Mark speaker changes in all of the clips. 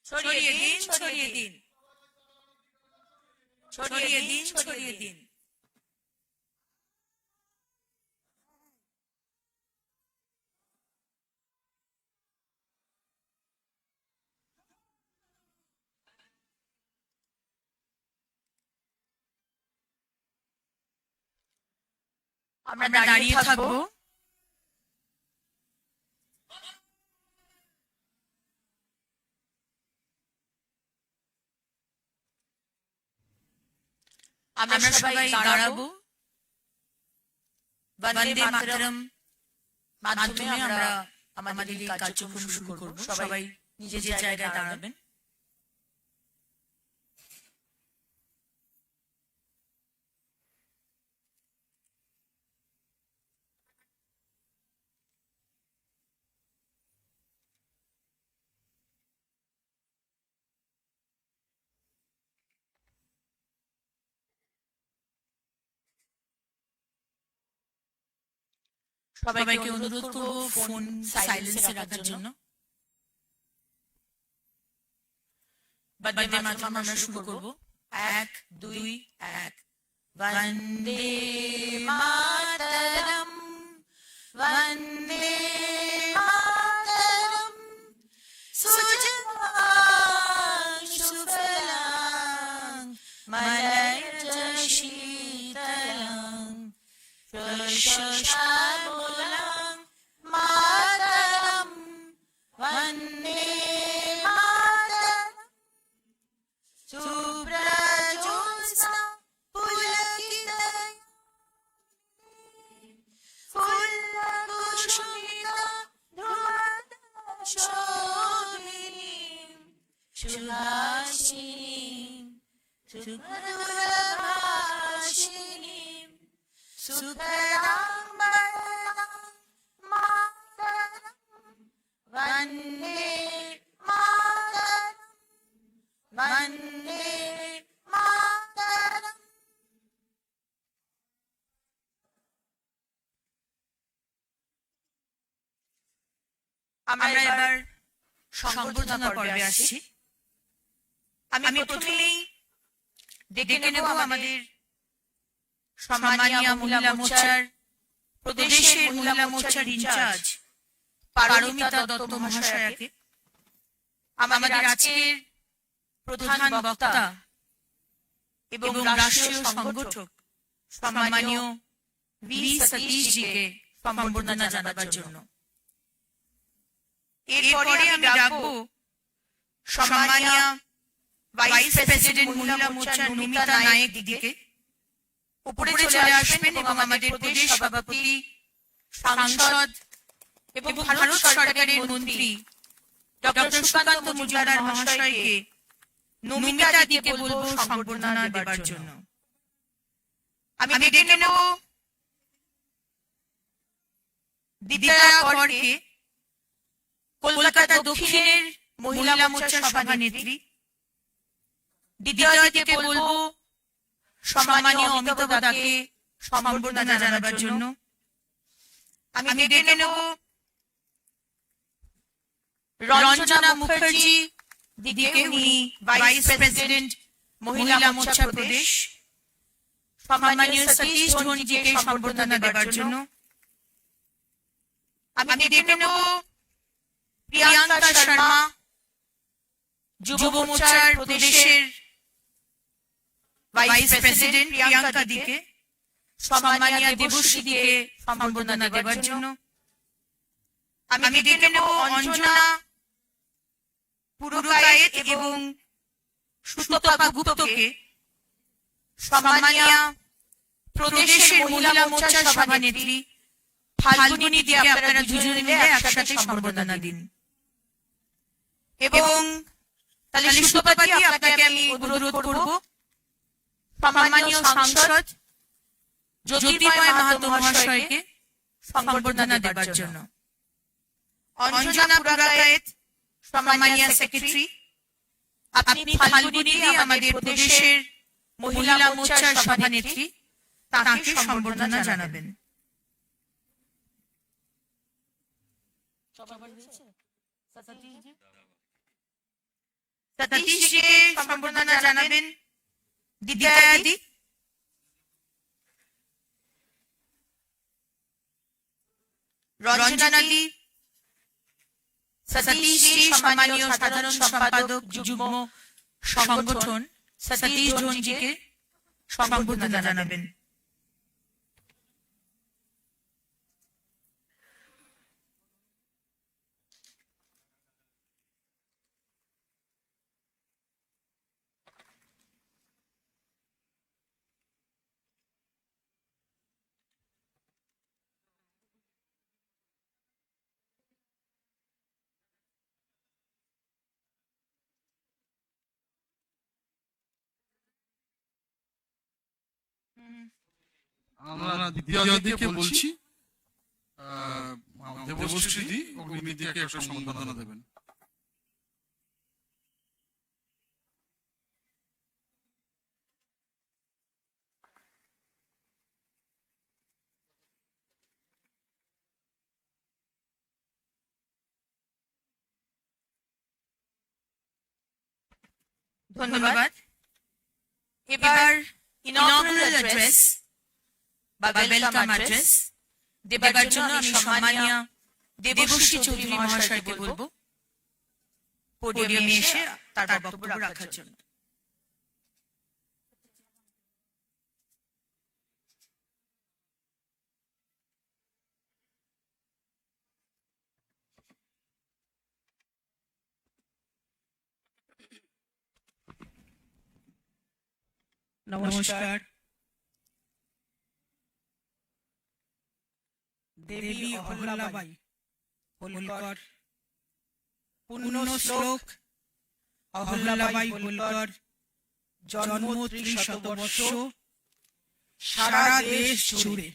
Speaker 1: ছড়িয়ে দিন, ছড়িয়ে দিন, ছড়িয়ে দিন, ছড়িয়ে দিন। আমরা দাঁড়িয়ে থাকবো। আমরা সবাই দাঁড়াবো। বন্দে মাতরম মাধ্যমে আমরা আমাদের এই কার্যক্রম শুরু করব। সবাই নিজের জায়গায় দাঁড়াবেন। সবাইকে অনুরোধ করব ফোন সাইলেন্সে রাখার জন্য। বন্দে মাতরম আমরা শুরু করব। 1 2 1। বন্দে মাতরম, বন্দে মাতরম, সুজলাং সুফলাং মলয়জ শীতলাং শ্যামলাং মাতরম বন্দে মাতরম। শুভ্রজ্যোৎস্না পুলকিতয়ামিনী ফুল্লকুসুমিতা ধ্রুবতাশোভিনীম সুহাসিনীম সুমধুরভাষিণীম সুতরাং মাতরম বন্দে মাতরম, বন্দে মাতরম। আমরা এবার সংবর্ধনা পর্বে আসছি। আমি প্রথমেই ডেকে নেব আমাদের সম্মানীয় মহিলা মোর্চার প্রদেশের মহিলা মোর্চার ইনচার্জ পারমিতা দত্ত মহাশয়াকে। আমাদের আজকের প্রধান বক্তা এবং রাষ্ট্রীয় সংগঠক সম্মানীয় ভি সতীশ জিকে সম্বর্ধনা জানাবার জন্য। এরপরে আমি ডাকবো সম্মানীয় ভাইস প্রেসিডেন্ট মহিলা মোর্চার নমিতা নায়েক দিদিকে। উপরে চলে আসবেন এবং আমাদের প্রদেশ সভাপতি, সাংসদ এবং ভারত সরকারের মন্ত্রী ডক্টর সুকান্ত মজুমদার মহাশয়কে নমিতা দিতে বলবো সংবর্ধনা দেবার জন্য। আমি ডেকে নেব দিদা করকে, কলকাতা দক্ষিণের মহিলা মোর্চার সভানেত্রী। দিদিকে বলবো সম্মানীয় অমিতাভ দাকে সম্বর্ধনা জানাবার জন্য। আমি ডেকে নেব রঞ্জনা মুখার্জি দিদিকে, উনি ভাইস প্রেসিডেন্ট মহিলা মোর্চা প্রদেশ। সম্মানীয় সতীশ ধোনিজিকে সম্বর্ধনা দেবার জন্য। আমি ডেকে নেব প্রিয়াঙ্কা শর্মা যুব মোর্চার প্রদেশের ভাইস প্রেসিডেন্ট প্রিয়াঙ্কা দিকে, সম্মানীয় দেবশ্রী দিকে সম্বর্ধনা দেবার জন্য। আমি ডেকে নেব অঞ্জনা পুরকায়েত এবং সুতপা গুপ্তকে, সম্মানীয় প্রদেশের মহিলা মোর্চার সভানেত্রী ফাল্গুনী দিকে। আপনারা দুজনে মিলে একসাথে সম্বর্ধনা দিন। এবং তাহলে সুতপাদি আপনাকে আমি অনুরোধ করব সম্মানীয় সাংসদ জ্যোতির্ময় মাহাতো মহাশয়কে সংবর্ধনা দেবার জন্য। অঞ্জনা পুরাকায়েত, সম্মানীয় সেক্রেটারি, আপনি ফাল্গুনী দি আমাদের প্রদেশের মহিলা মোর্চার সভানেত্রী, তাকে সম্বর্ধনা জানাবেন। সতীশকে সম্বর্ধনা জানাবেন দ্বিতীয়াদি, রঞ্জনাদি, সতীশকে সম্মানীয় সাধারণ সম্পাদক যুগ্ম সংগঠন সতীশ ধনজিকে সম্বর্ধনা জানাবেন।
Speaker 2: আমরা দ্বিতীয় দিকে বলছি, দেবশ্রী দি অগ্নিমিত্রকে একটা সম্বর্ধনা দেবেন।
Speaker 1: ধন্যবাদ। এবার ইনঅগ্রাল অ্যাড্রেস বা ওয়েলকাম অ্যাড্রেস দেবার জন্য আমি সম্মানীয় দেবশ্রী চৌধুরী মহাশয়কে বলবো পোডিয়ামে এসে তার বক্তব্য রাখার জন্য।
Speaker 3: নমস্কার। দেবী অহল্যাবাই হোলকর পূর্ণ শ্লোক। অহল্যাবাই হোলকর জন্ম ৩০০ বর্ষ, সারা দেশ জুড়ে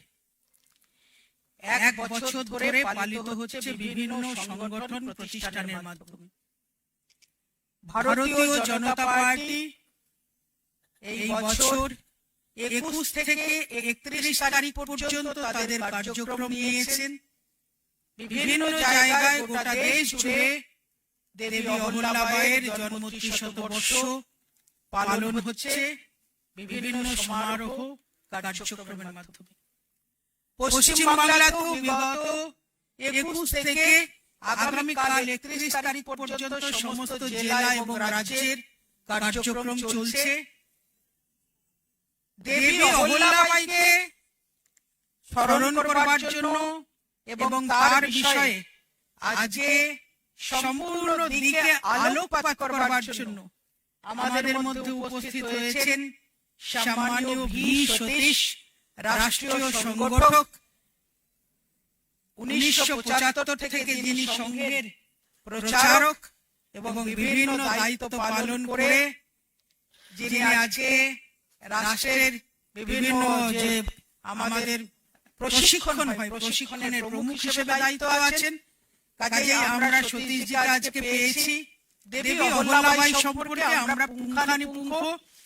Speaker 3: ১ বছর ধরে পালিত হচ্ছে বিভিন্ন সংগঠন প্রতিষ্ঠানের মাধ্যমে। ভারতীয় জনতা পার্টি এই বছর ২১ থেকে ৩১ তারিখ পর্যন্ত তাদের কার্যক্রম নিয়েছেন। বিভিন্ন জায়গায় গোটা দেশ জুড়ে দেবী অহল্যাবাইয়ের জন্ম ৩০০ বর্ষ পালন হচ্ছে বিভিন্ন সমারোহ কার্যক্রমের মাধ্যমে। পশ্চিম বাংলাতেও বিগত ২১ থেকে আগামীকাল ৩১ তারিখ পর্যন্ত সমস্ত জেলা এবং রাজ্যের কার্যক্রম চলছে। দেবী অহল্যাবাইকে স্মরণ করবার জন্য এবং তার বিষয়ে আজকে সম্পূর্ণ দিকে আলোকপাত করবার জন্য আমাদের মধ্যে উপস্থিত হয়েছেন সম্মানীয় ভি সতীশ, রাষ্ট্রীয় সংগঠক। ১৯৭৫ থেকে যিনি সংঘের প্রচারক এবং বিভিন্ন দায়িত্ব পালন করে যিনি আজকে রাষ্ট্রের বিভিন্ন যে আমাদের প্রশিক্ষণ হয় প্রশিক্ষণের প্রমুখ হিসেবে দায়িত্ব আছেন। কাজেই আমরা সতীশজিকে আজকে পেয়েছি। দেবী অহল্যাবাই সম্পর্কে আমরা পুঙ্খানুপুঙ্খ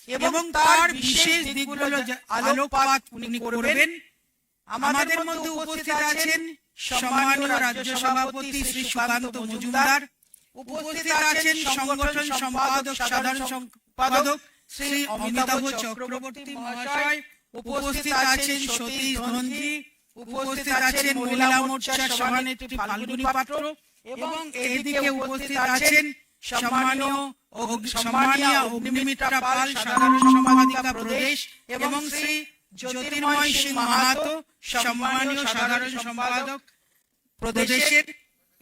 Speaker 3: এবং তার বিশেষ দিকগুলো আলোকপাত উনি করবেন। আমাদের মধ্যে উপস্থিত আছেন সম্মানীয় রাজ্য সভাপতি শ্রী সুকান্ত মজুমদার, উপস্থিত আছেন সংগঠন সম্পাদক সাধারণ সম্পাদক শ্রী অমিতাভ চক্রবর্তী মহাশয়, উপস্থিত আছেন সতীশ ধনজি, উপস্থিত আছেন মহিলা মোর্চার সভানেত্রী ফাল্গুনী পাত্র এবং এদিকে উপস্থিত আছেন সম্মানীয় অগ্নিমিত্রা পাল, সাধারণ সম্পাদিকা প্রদেশ, এবং শ্রী জ্যোতির্ময় সিং মাহাতো, সম্মানীয় সাধারণ সম্পাদক প্রদেশের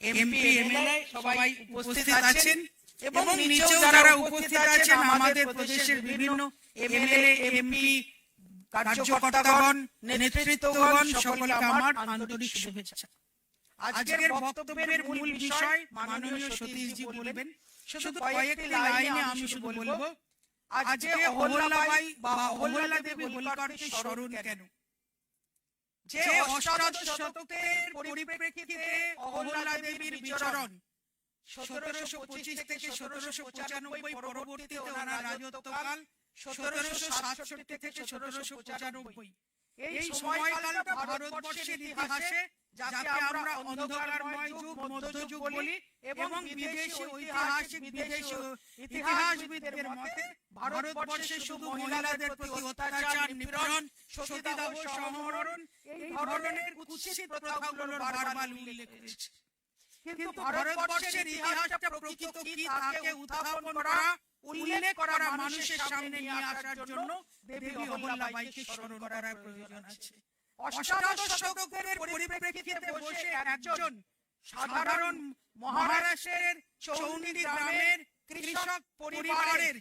Speaker 3: এমপি এমএলএ সবাই উপস্থিত আছেন। এবং নিচেও যারা উপস্থিত আছেন আমাদের প্রদেশের বিভিন্ন এমএলএ এমপি কার্যকর্তাগণ নেতৃত্বগণ, সকলকে আমার আন্তরিক শুভেচ্ছা। আজকের বক্তব্যের মূল বিষয় মাননীয় সতীশজি বলবেন। শুধু কয়েকটি লাইনে আমি শুধু বলবো আজকে অহল্যাবাই বা অহল্যা দেবী হোলকরকে স্মরণ কেন। যে অষ্টাদশ শতকের পরিপ্রেক্ষিতে অহল্যা দেবীর বিচরণ 1725 থেকে 1795 পরবর্তীতে ওনার রাজত্বকাল 1767 থেকে 1795 এই সময়কালটা ভারতবর্ষের ইতিহাসে যাকে আমরা অন্ধকারময় যুগ মধ্যযুগ বলি এবং বিদেশি ঐতিহাসিক বিদেশি ইতিহাসবিদদের মতে ভারতবর্ষে শুধু মহিলাদের প্রতি অত্যাচার নিপীড়ন সতীদাহ সংহরণ এই ধরনের কুৎসিত প্রথাগুলোর বারবার উল্লেখ করেছে কিন্তু ভারতবর্ষের ইতিহাসটা প্রকৃত কি তাকে উত্থাপন করা উল্লেখ করা মানুষের সামনে নিয়ে আসার জন্য দেবী অহল্যাবাঈকে স্মরণ করার প্রয়োজন আছে। অষ্টাদশ শতকের পরিপ্রেক্ষিতে বসে একজন সাধারণ মহারাষ্ট্রের চৌনি গ্রামের কৃষক পরিবারের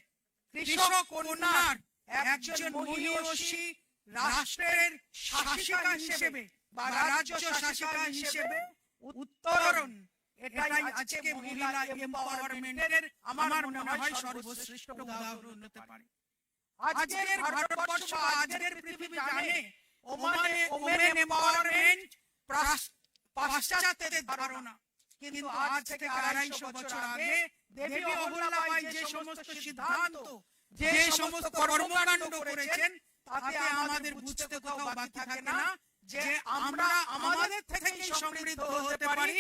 Speaker 3: কৃষক কন্যার একজন মহিয়সী রাষ্ট্রের শাসিকা হিসেবে বা রাজ্য শাসিকা হিসেবে উত্তরণ, এটাই আজকে মহিলা এম্পাওয়ারমেন্টের আমার মনে হয় সর্বশ্রেষ্ঠ উদাহরণ হতে পারে। আজকের ভারতবর্ষ আজকের পৃথিবী জানে ওমেন এম্পাওয়ারমেন্ট পাশ্চাত্যের ধারণা, কিন্তু আজ থেকে 250 বছর আগে দেবী অহল্যাবাঈ যে সমস্ত সিদ্ধান্ত যে সমস্ত কর্মকাণ্ড করেছেন তাতে আমাদের বুঝতে কোথাও বাকি থাকে না যে আমরা আমাদের থেকেই সমৃদ্ধ হতে পারি,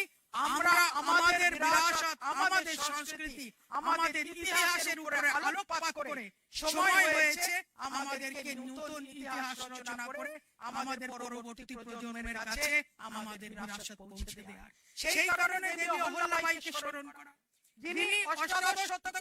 Speaker 3: আমরা আমাদের বিরাসত আমাদের সংস্কৃতি আমাদের ইতিহাসের উপরে আলোকপাত করে সময় হয়েছে আমাদেরকে নতুন ইতিহাস রচনা করে আমাদের পরবর্তী প্রজন্মের কাছে আমাদের বিরাসত পৌঁছে দেওয়ার। সেই কারণে দেবী অহল্যাবাঈকে স্মরণ করা, যিনি অষ্টাদশ শতকে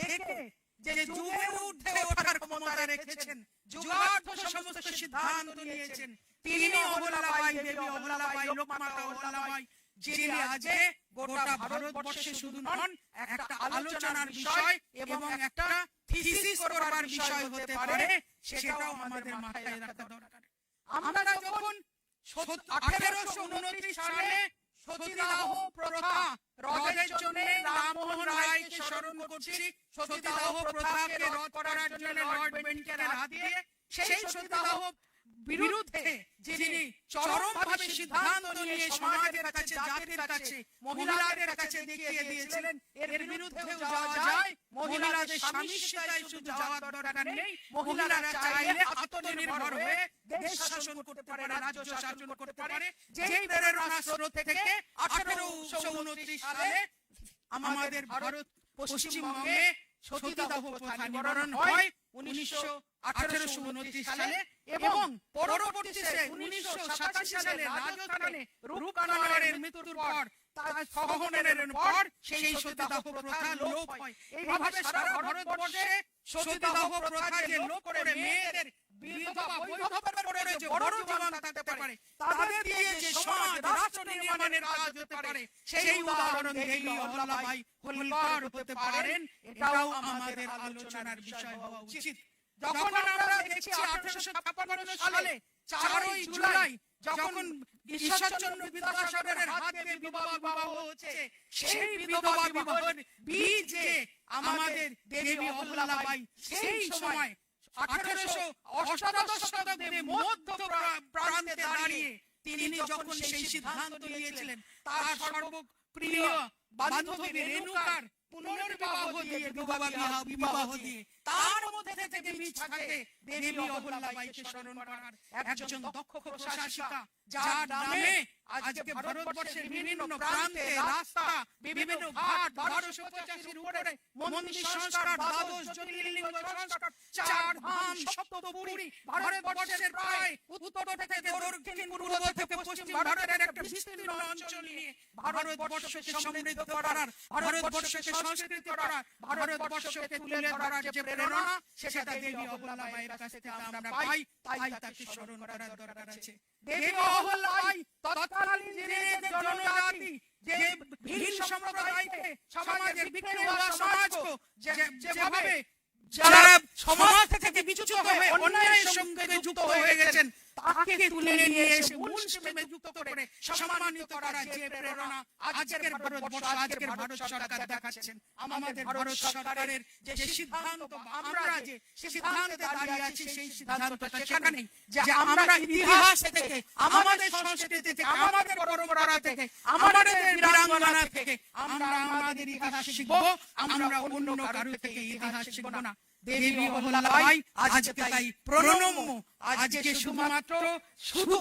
Speaker 3: থেকে যে যুগের ঊর্ধ্বে ওঠার ক্ষমতা রেখেছেন, যুগার্থ সমস্ত সিদ্ধান্ত নিয়েছেন, তিনি অহল্যাবাঈ, দেবী অহল্যাবাঈ, লোকমাতা অহল্যাবাঈ, যিনি আজকে গোটা ভারতবর্ষে শুধু নন একটা আলোচনার বিষয় এবং একটা থিসিস করার বিষয় হতে পারে, সেটাও আমাদের মাথায় রাখা দরকার। আমরা যখন 1829 সালে সতীদাহ প্রথা রদের জন্য রামমোহন রায়কে স্মরণ করছি, সতীদাহ প্রথাকে রদ করার জন্য লর্ড বেন্টিংকের হাত দিয়ে সেই সতীদাহ বিরুদ্ধে যিনি চরমভাবে সিদ্ধান্ত নিয়ে সমাজের কাছে জাতির কাছে মহিলাদের কাছে দেখিয়ে দিয়েছিলেন এর বিরুদ্ধেও যাওয়া যায়, মহিলাদের স্বামীশিতায় শুধু যাওয়ার দরকার নেই, মহিলারা চাইলে আত্মনির্ভর হয়ে দেশ শাসন করতে পারে, রাজ্য শাসন করতে পারে। যেই প্রেরণা স্রোত থেকে 1829 সালে আমাদের ভারত পশ্চিমবঙ্গে সতীদাহ প্রথা নিবারণ হয় 1829 সালে এবং পরবর্তীতে 1987 সালে রাজস্থানে রূপকাননের মৃত্যুর পর তার সহনের পর সেই সতীদাহ প্রথা লোপ হয়। এইভাবে সারা ভারতবর্ষে সতীদাহ প্রথা যে লোপ করে মেয়েদের বিধবা বৈধব্য করে যে বড় জীবন থাকতে পারে, তাদের দিয়ে যে সমাজ রাষ্ট্র নির্মাণের কাজ হতে পারে, সেই উদাহরণ দেবী অহল্যাবাঈ হোলকার হতে পারেন। এটাও আমাদের আলোচনার বিষয় হওয়া উচিত। যখন আমরা দেখছি 1856 সালে 4 জুলাই যখন ঈশ্বরচন্দ্র বিদ্যাসাগরের হাতে বিবাহ হচ্ছে, সেই বিধবা বিবাহের বীজে আমাদের দেবী অহল্যাবাঈ সেই সময় 1888 শতকের মধ্য প্রান্তে দাঁড়িয়ে তিনি যখন সেই সিদ্ধান্ত নিয়েছিলেন তার সর্বপ্রিয় বান্ধবী রেণুকার পুনর্বিবাহ দিয়ে বিবাহ দিয়ে তার মধ্যে থেকে বিছাকে দেবী অহল্যাবাঈকে স্মরণ করার একজন দক্ষ প্রশাসিকা, যার নামে আজকে ভারতবর্ষের বিভিন্ন প্রান্তে রাস্তা, বিভিন্ন ঘাট, 1285 উপরে মন্দির সংস্কার, দ্বাদশ জ্যোতির্লিঙ্গ সংস্কার, 4 ধাম, সপ্তপুরী, ভারতবর্ষের প্রায় উত্তর থেকে দক্ষিণ, পূর্ব থেকে পশ্চিম ভারতের একটা বিস্তীর্ণ অঞ্চল নিয়ে ভারতবর্ষকে সমৃদ্ধ করার, ভারতবর্ষকে সংস্কৃতি করার, ভারতবর্ষকে তুলে ধরার যে প্রেরণা সেটা দেবী অহল্যাবাঈর কাছ থেকে আমরা পাই, তাই তাকে স্মরণ করার দরকার আছে। দেবী অহল্যাবাঈ তৎকালীন জনজাতি যে ভিন সম্প্রদায়কে সমাজের বিক্রি হওয়া সমাজকে যেভাবে যারা সমাজ থেকে বিচ্যুত হয়ে অন্যায়ের সঙ্গে যুক্ত হয়ে গেছেন তাকে তুলে নিয়ে এসে মূল স্টেমে যুক্ত করে সম্মানিত করার যে প্রেরণা আজকের ভারতবর্ষ, আজকের ভারত সরকার দেখাচ্ছেন, আমাদের ভারত সরকারের যে সিদ্ধান্ত, আমরা যে সিদ্ধান্তে দাঁড়িয়ে আছি, সেই সিদ্ধান্তটা সেখানে যে আমরা ইতিহাস থেকে, আমাদের সংস্কৃতি থেকে, আমাদের পরম্পরা থেকে, আমাদের বীরাঙ্গনা থেকে আমরা আমাদের ইতিহাস শিখবো। আমরা অন্য কারো থেকে ইতিহাস শিখবো না। দেবী অহল্যাবাই আজকে তাই প্রণম্য। আজকে শুধু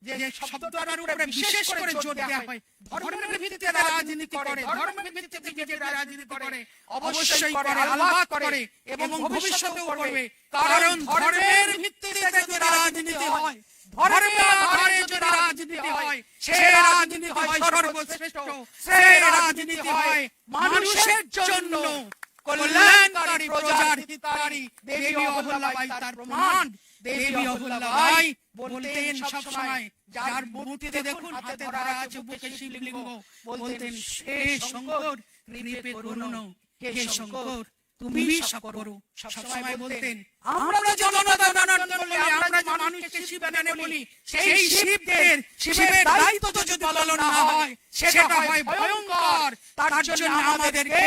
Speaker 3: যে শব্দটার উপরে বিশেষ করে জোর দেওয়া হয়, ধর্মের ভিত্তিতে রাজনীতি করে, ধর্মের ভিত্তিতে বিজেপি রাজনীতি করে, অবশ্যই করে, আলাদা করে এবং ভবিষ্যতেও করবে। কারণ ধর্মের ভিত্তিতে যদি রাজনীতি হয়, ধর্মের আধারে যদি রাজনীতি হয়, সেই রাজনীতি হয় সর্বশ্রেষ্ঠ, সেই রাজনীতি হয় মানুষের জন্য কল্যাণকারী, প্রজার হিতাকারী। দেবী অহল্যাবাই তার প্রমাণ। দেবী অহল্যাবাই বলতেন সবসময়, যার মূর্তিতে দেখুন হাতে ধরা আছে বুকে শিবলিঙ্গ, বলতেন হে শঙ্কর কৃপে করুণ, হে শঙ্কর তুমি সব করো। সবসময় বলতেন আমরা জনগণ বলি, আমরা যে মানুষকে শিব এনে বলি, সেই শিবের দায়িত্ব যদি পালন না হয় সেটা হয় ভয়ঙ্কর। তার জন্য আমাদেরকে,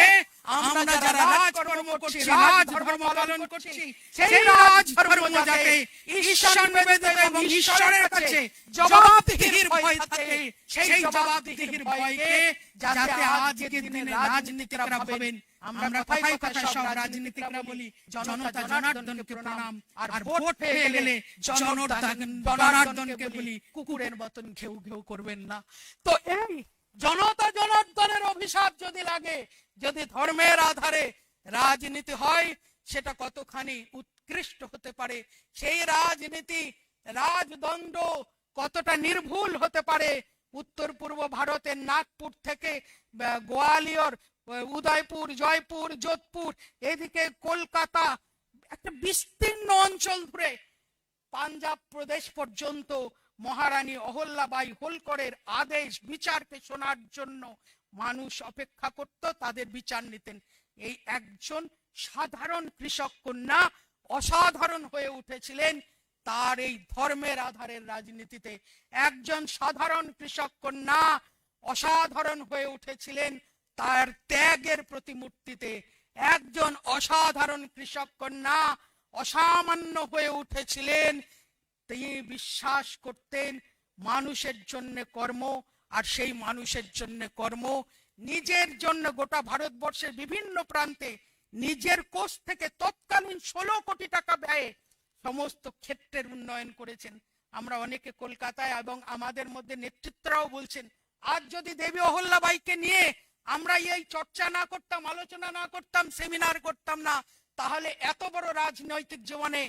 Speaker 3: আমরা যারা রাজকর্ম করছি, রাজধর্ম পালন করছি, সেই রাজধর্ম যাতে ঈশ্বর নিবেদিত এবং ঈশ্বরের কাছে জবাবদিহির ভয় থাকে, সেই জবাবদিহির ভয়কে যাতে আজকের দিনে রাজনীতিকরা ভাবেন আমরা কথায় কথায় সব রাজনীতিকরা বলি জনতা জনার্দনকে প্রণাম, আর ভোট পেয়ে গেলে জনার্দনকে বলি কুকুরের মতন ঘেউ ঘেউ করবেন না। তো এই জনতা জনার্দনের অভিশাপ যদি লাগে, যদি ধর্মের আধারে রাজনীতি হয়, সেটা কতখানি উৎকৃষ্ট হতে পারে, সেই রাজনীতি, রাজদণ্ড কতটা নির্ভুল হতে পারে। উত্তর পূর্ব ভারতের নাগপুর থেকে গোয়ালিয়র, উদয়পুর, জয়পুর, যোধপুর, এদিকে কলকাতা, একটা বিস্তীর্ণ অঞ্চল ধরে পাঞ্জাব প্রদেশ পর্যন্ত মহারানী অহল্যাবাই হোলকরের আদেশ, বিচারকে শোনার জন্য মানুষ অপেক্ষা করত, তাদের বিচার নিতেন। এই একজন সাধারণ কৃষক কন্যা অসাধারণ হয়ে উঠেছিলেন তার এই ধর্মের আধারের রাজনীতিতে। একজন সাধারণ কৃষক কন্যা অসাধারণ হয়ে উঠেছিলেন তার ত্যাগের প্রতিমূর্তিতে। একজন অসাধারণ কৃষক কন্যা অসামান্য হয়ে উঠেছিলেন, তিনি বিশ্বাস করতেন মানুষের জন্য কর্ম, আর সেই মানুষের জন্য কর্ম নিজের জন্য গোটা ভারতবর্ষের বিভিন্ন প্রান্তে নিজের কোষ থেকে তৎকালীন 16 কোটি টাকা ব্যয়ে সমস্ত ক্ষেত্রের উন্নয়ন করেছেন। আমরা অনেকে কলকাতায় এবং আমাদের মধ্যে নেতৃত্বরাও বলছেন, আজ যদি দেবী অহল্যাবাইকে নিয়ে আমরা এই চর্চা না করতাম, আলোচনা না করতাম, সেমিনার করতাম না, তাহলে এত বড় রাজনৈতিক জীবনে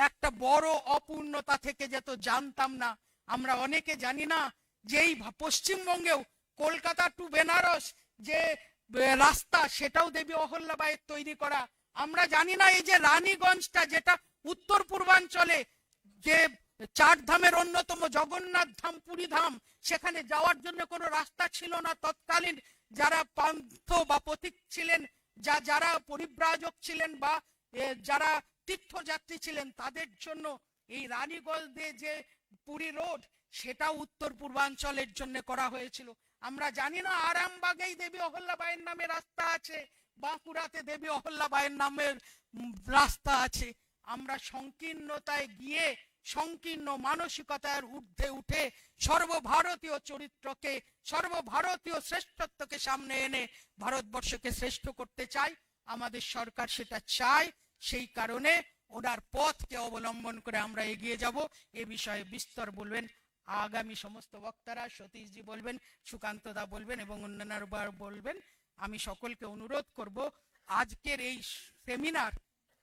Speaker 3: একটা বড় অপূর্ণতা থেকে যেত, জানতাম না। আমরা অনেকে জানি না যে এই পশ্চিমবঙ্গেও কলকাতা টু বেনারস যে রাস্তা, সেটাও দেবী অহল্যাবাইয়ের তৈরি করা। আমরা জানি না এই যে রানীগঞ্জটা, যেটা উত্তর পূর্বাঞ্চলে যে 4 ধামের অন্যতম জগন্নাথ ধাম, পুরী ধাম, সেখানে যাওয়ার জন্য কোনো রাস্তা ছিল না। তৎকালীন যারা পান্থ বা পথিক ছিলেন, যারা পরিব্রাজক ছিলেন বা যারা তীর্থযাত্রী ছিলেন, তাদের জন্য এই রানীগঞ্জে যে পুরী রোড, সেটা উত্তর পূর্বাঞ্চলের জন্য করা হয়েছিল। আমরা জানি না আরামবাগেই দেবী অহল্যাবাইয়ের নামে রাস্তা আছে, বাঁকুড়াতে দেবী অহল্যাবাইয়ের নামের রাস্তা আছে। আমরা সংকীর্ণতায় গিয়ে, সংকীর্ণ মানসিকতার ঊর্ধ্বে উঠে সর্বভারতীয় চরিত্রকে, সর্বভারতীয় শ্রেষ্ঠত্বকে সামনে এনে ভারতবর্ষকে শ্রেষ্ঠ করতে চাই। আমাদের সরকার সেটা চায়, সেই কারণে ওনার পথকে অবলম্বন করে আমরা এগিয়ে যাব। এ বিষয়ে বিস্তর বলবেন আগামী সমস্ত বক্তারা, সতীশজি বলবেন, সুকান্ত দা বলবেন এবং অন্যান্যরা বলবেন। আমি সকলকে অনুরোধ করব, আজকের এই সেমিনার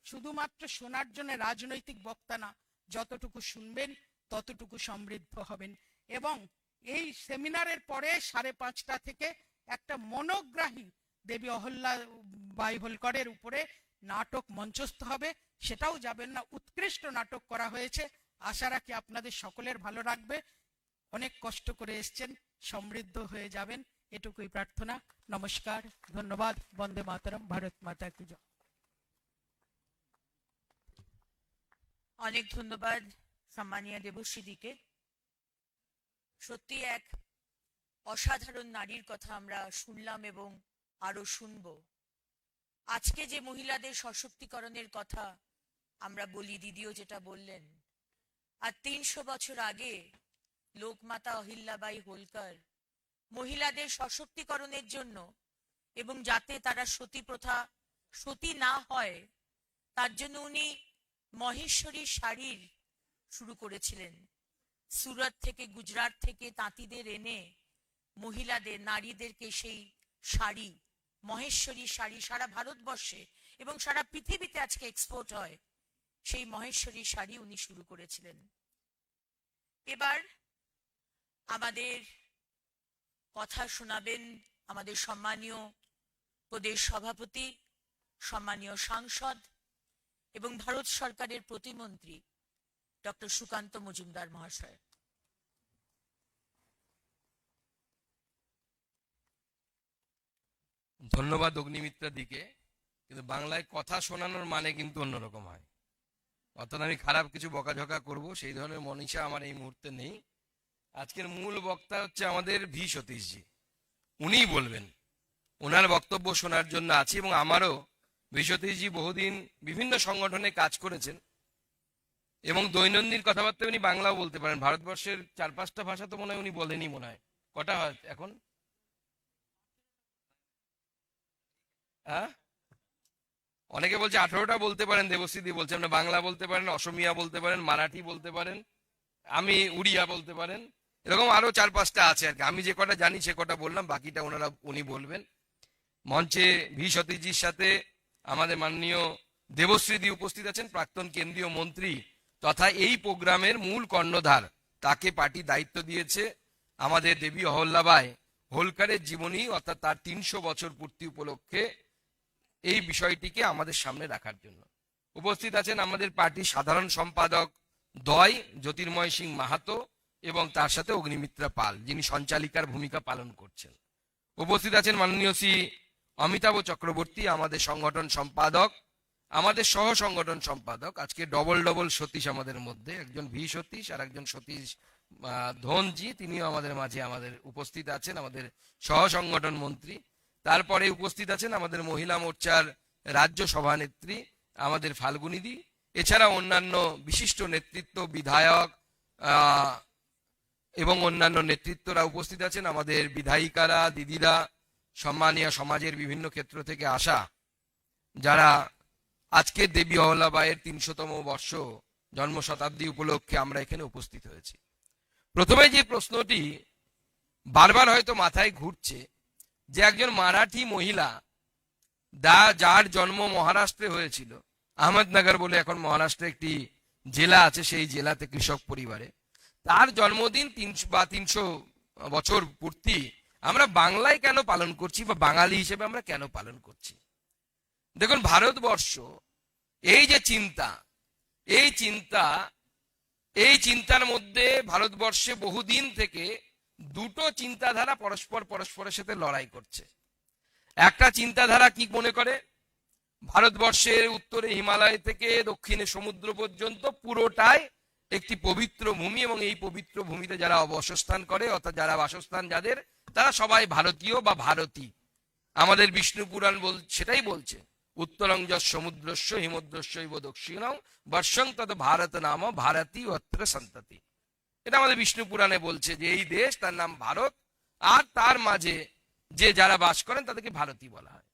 Speaker 3: শুধুমাত্র শোনার জন্য রাজনৈতিক বক্তা না, যতটুকু শুনবেন ততটুকু সমৃদ্ধ হবেন। এবং এই সেমিনারের পরে 5:30 থেকে একটা মনোগ্রাহী দেবী অহল্যাবাই হোলকরের উপরে নাটক মঞ্চস্থ হবে, সেটাও যাবেন না। উৎকৃষ্ট নাটক করা হয়েছে, আশা রাখি আপনাদের সকলের ভালো লাগবে। অনেক কষ্ট করে এসছেন, সমৃদ্ধ হয়ে যাবেন, এটুকুই প্রার্থনা। নমস্কার, ধন্যবাদ। বন্দে মাতরম, ভারত মাতা কি জয়।
Speaker 1: অনেক ধন্যবাদ সম্মানীয় দেবশ্রীদিকে। সত্যি এক অসাধারণ নারীর কথা আমরা শুনলাম এবং আরো শুনব। আজকে যে মহিলাদের সশক্তিকরণের কথা আমরা বলি, দিদিও যেটা বললেন, আর 300 বছর আগে লোকমাতা অহিল্যাবাই হোলকার মহিলাদের সশক্তিকরণের জন্য এবং যাতে তারা সতী প্রথা সতী না হয় তার জন্য উনি মহেশ্বরী শাড়ির শুরু করেছিলেন। সুরত থেকে, গুজরাট থেকে তাঁতিদের এনে মহিলাদের, নারীদেরকে সেই শাড়ি, মহেশ্বরী শাড়ি সারা ভারতবর্ষে এবং সারা পৃথিবীতে আজকে এক্সপোর্ট হয়, সেই মহেশ্বরী শাড়ি উনি শুরু করেছিলেন। এবার আমাদের কথা শোনাবেন আমাদের সম্মানীয় প্রদেশ সভাপতি, সম্মানীয় সাংসদ এবং ভারত সরকারের প্রতিমন্ত্রী ডক্টর সুকান্ত মজুমদার মহাশয়।
Speaker 4: ধন্যবাদ অগ্নিমিত্রা দিকে। কিন্তু বাংলায় কথা শোনানোর মানে কিন্তু অন্যরকম হয়। অর্থাৎ আমি খারাপ কিছু বকাঝকা করব সেই ধরনের মনীষা আমার এই মুহূর্তে নেই। আজকের মূল বক্তা হচ্ছে আমাদের ভি সতীশজি, উনিই বলবেন। ওনার বক্তব্য শোনার জন্য আছি এবং আমারও ভি সতীশজি বহুদিন বিভিন্ন সংগঠনে কাজ করেছেন এবং দৈনন্দিন কথাবার্তা উনি বাংলাও বলতে পারেন। ভারতবর্ষের 4-5টা ভাষা তো মনে হয় উনি বলেনই, মনে হয়। কটা হয় এখন? হ্যাঁ, অনেকে বলছে 18টা বলতে পারেন, দেবশ্রীদি বলছে আপনি বাংলা বলতে পারেন, অসমিয়া বলতে পারেন, মারাঠি বলতে পারেন, আমি উড়িয়া বলতে পারেন, এরকম আরো 4-5টা আছে আর কি। আমি যে কটা জানি সে কটা বললাম, বাকিটা উনি বলবেন। মঞ্চে ভি সতীশজির সাথে আমাদের মাননীয় দেবশ্রীদি উপস্থিত আছেন, প্রাক্তন কেন্দ্রীয় মন্ত্রী তথা এই প্রোগ্রামের মূল কর্ণধার। তাকে পার্টি দায়িত্ব দিয়েছে আমাদের দেবী অহল্যাবাই হোলকারের জীবনী অর্থাৎ তার 300 বছর পূর্তি উপলক্ষে এই বিষয়টিকে আমাদের সামনে রাখার জন্য। উপস্থিত আছেন আমাদের পার্টির সাধারণ সম্পাদক দয় জ্যোতির্ময় সিং মাহাতো এবং তার সাথে অগ্নিমিত্রা পাল, যিনি সঞ্চালিকার ভূমিকা পালন করছেন। উপস্থিত আছেন মাননীয় শ্রী অমিতাভ চক্রবর্তী, আমাদের সংগঠন সম্পাদক, আমাদের সহ সংগঠন সম্পাদক। আজকে ডবল সতীশ আমাদের মধ্যে, একজন ভি সতীশ আর একজন সতীশ ধনজি, তিনিও আমাদের মাঝে আমাদের উপস্থিত আছেন, আমাদের সহ সংগঠন মন্ত্রী। তারপরে উপস্থিত আছেন আমাদের মহিলা মোর্চার রাজ্য সভানেত্রী আমাদের ফাল্গুনিদি, এছাড়া অন্যান্য বিশিষ্ট নেতৃত্ব, বিধায়ক এবং অন্যান্য নেতৃত্বরা উপস্থিত আছেন, আমাদের বিধায়িকারা, দিদিরা, সম্মানীয় সমাজের বিভিন্ন ক্ষেত্র থেকে আসা, যারা আজকে দেবী অহল্যাবাইয়ের 300তম বর্ষ জন্ম শতাব্দী উপলক্ষে আমরা এখানে উপস্থিত হয়েছি। প্রথমে যে প্রশ্নটি বারবার হয়তো মাথায় ঘুরছে, যে একজন মারাঠি মহিলা যার জন্ম মহারাষ্ট্রে হয়েছিল, আহমেদনগর বলে এখন মহারাষ্ট্রে একটি জেলা আছে, সেই জেলাতে কৃষক পরিবারে, তার জন্মদিন 300 বছর পূর্তি আমরা বাংলায় কেন পালন করছি বা বাঙালি হিসেবে আমরা কেন পালন করছি? দেখুন, ভারতবর্ষ এই যে চিন্তা, এই চিন্তার মধ্যে ভারতবর্ষে বহুদিন থেকে দুটো চিন্তাধারা পরস্পরের সাথে লড়াই করছে। একটা চিন্তাধারা কি মনে করে, ভারতবর্ষের উত্তরে হিমালয় থেকে দক্ষিণে সমুদ্র পর্যন্ত পুরোটাই একটি পবিত্র ভূমি এবং এই পবিত্র ভূমিতে যারা অবস্থান করে অর্থাৎ যারা বাসস্থান যাদের, তারা সবাই ভারতীয় বা ভারতী। আমাদের বিষ্ণু পুরাণ সেটাই বলছে, উত্তরঞ্জস সমুদ্রস্য হিমদ্রস্যৈব দক্ষিণং বর্ষং তত ভারত নাম ভারতী অত্র সন্ততি। এটা আমাদের বিষ্ণু পুরাণে বলছে যে এই দেশ, তার নাম ভারত, আর তার মাঝে যে যারা বাস করেন তাদেরকে ভারতী বলা হয়।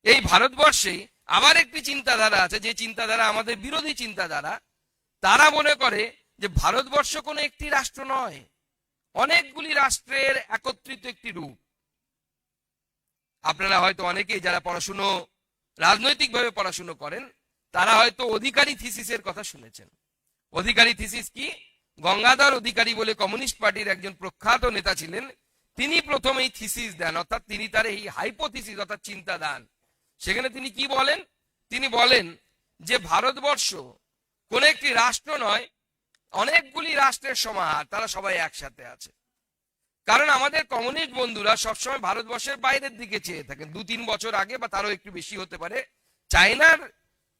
Speaker 4: এই ভারতবর্ষে আবার একটি চিন্তাধারা আছে, যে চিন্তাধারা আমাদের বিরোধী চিন্তাধারা। তারা মনে করে যে ভারতবর্ষ কোনো একটি রাষ্ট্র নয়, অনেকগুলি রাষ্ট্রের একত্রিত একটি রূপ। আপনারা হয়তো অনেকেই যারা পড়াশুনো, রাজনৈতিকভাবে পড়াশুনো করেন, তারা হয়তো অধিকারী থিসিসের কথা শুনেছেন। অধিকারী থিসিস কি? গঙ্গাধর অধিকারী বলে কমিউনিস্ট পার্টির একজন প্রখ্যাত নেতা ছিলেন, তিনি প্রথম এই থিসিস দেন, অর্থাৎ তিনি তার এই হাইপোথিসিস অর্থাৎ চিন্তা দান। সেখানে তিনি কি বলেন? তিনি বলেন যে ভারতবর্ষ কোন একটি রাষ্ট্র নয়, অনেকগুলি রাষ্ট্রের সমাহার, তারা সবাই একসাথে আছে। কারণ আমাদের কমিউনিস্ট বন্ধুরা সবসময় ভারতবর্ষের বাইরের দিকে চেয়ে থাকেন। 2-3 বছর আগে বা তারও একটু বেশি হতে পারে, চায়নার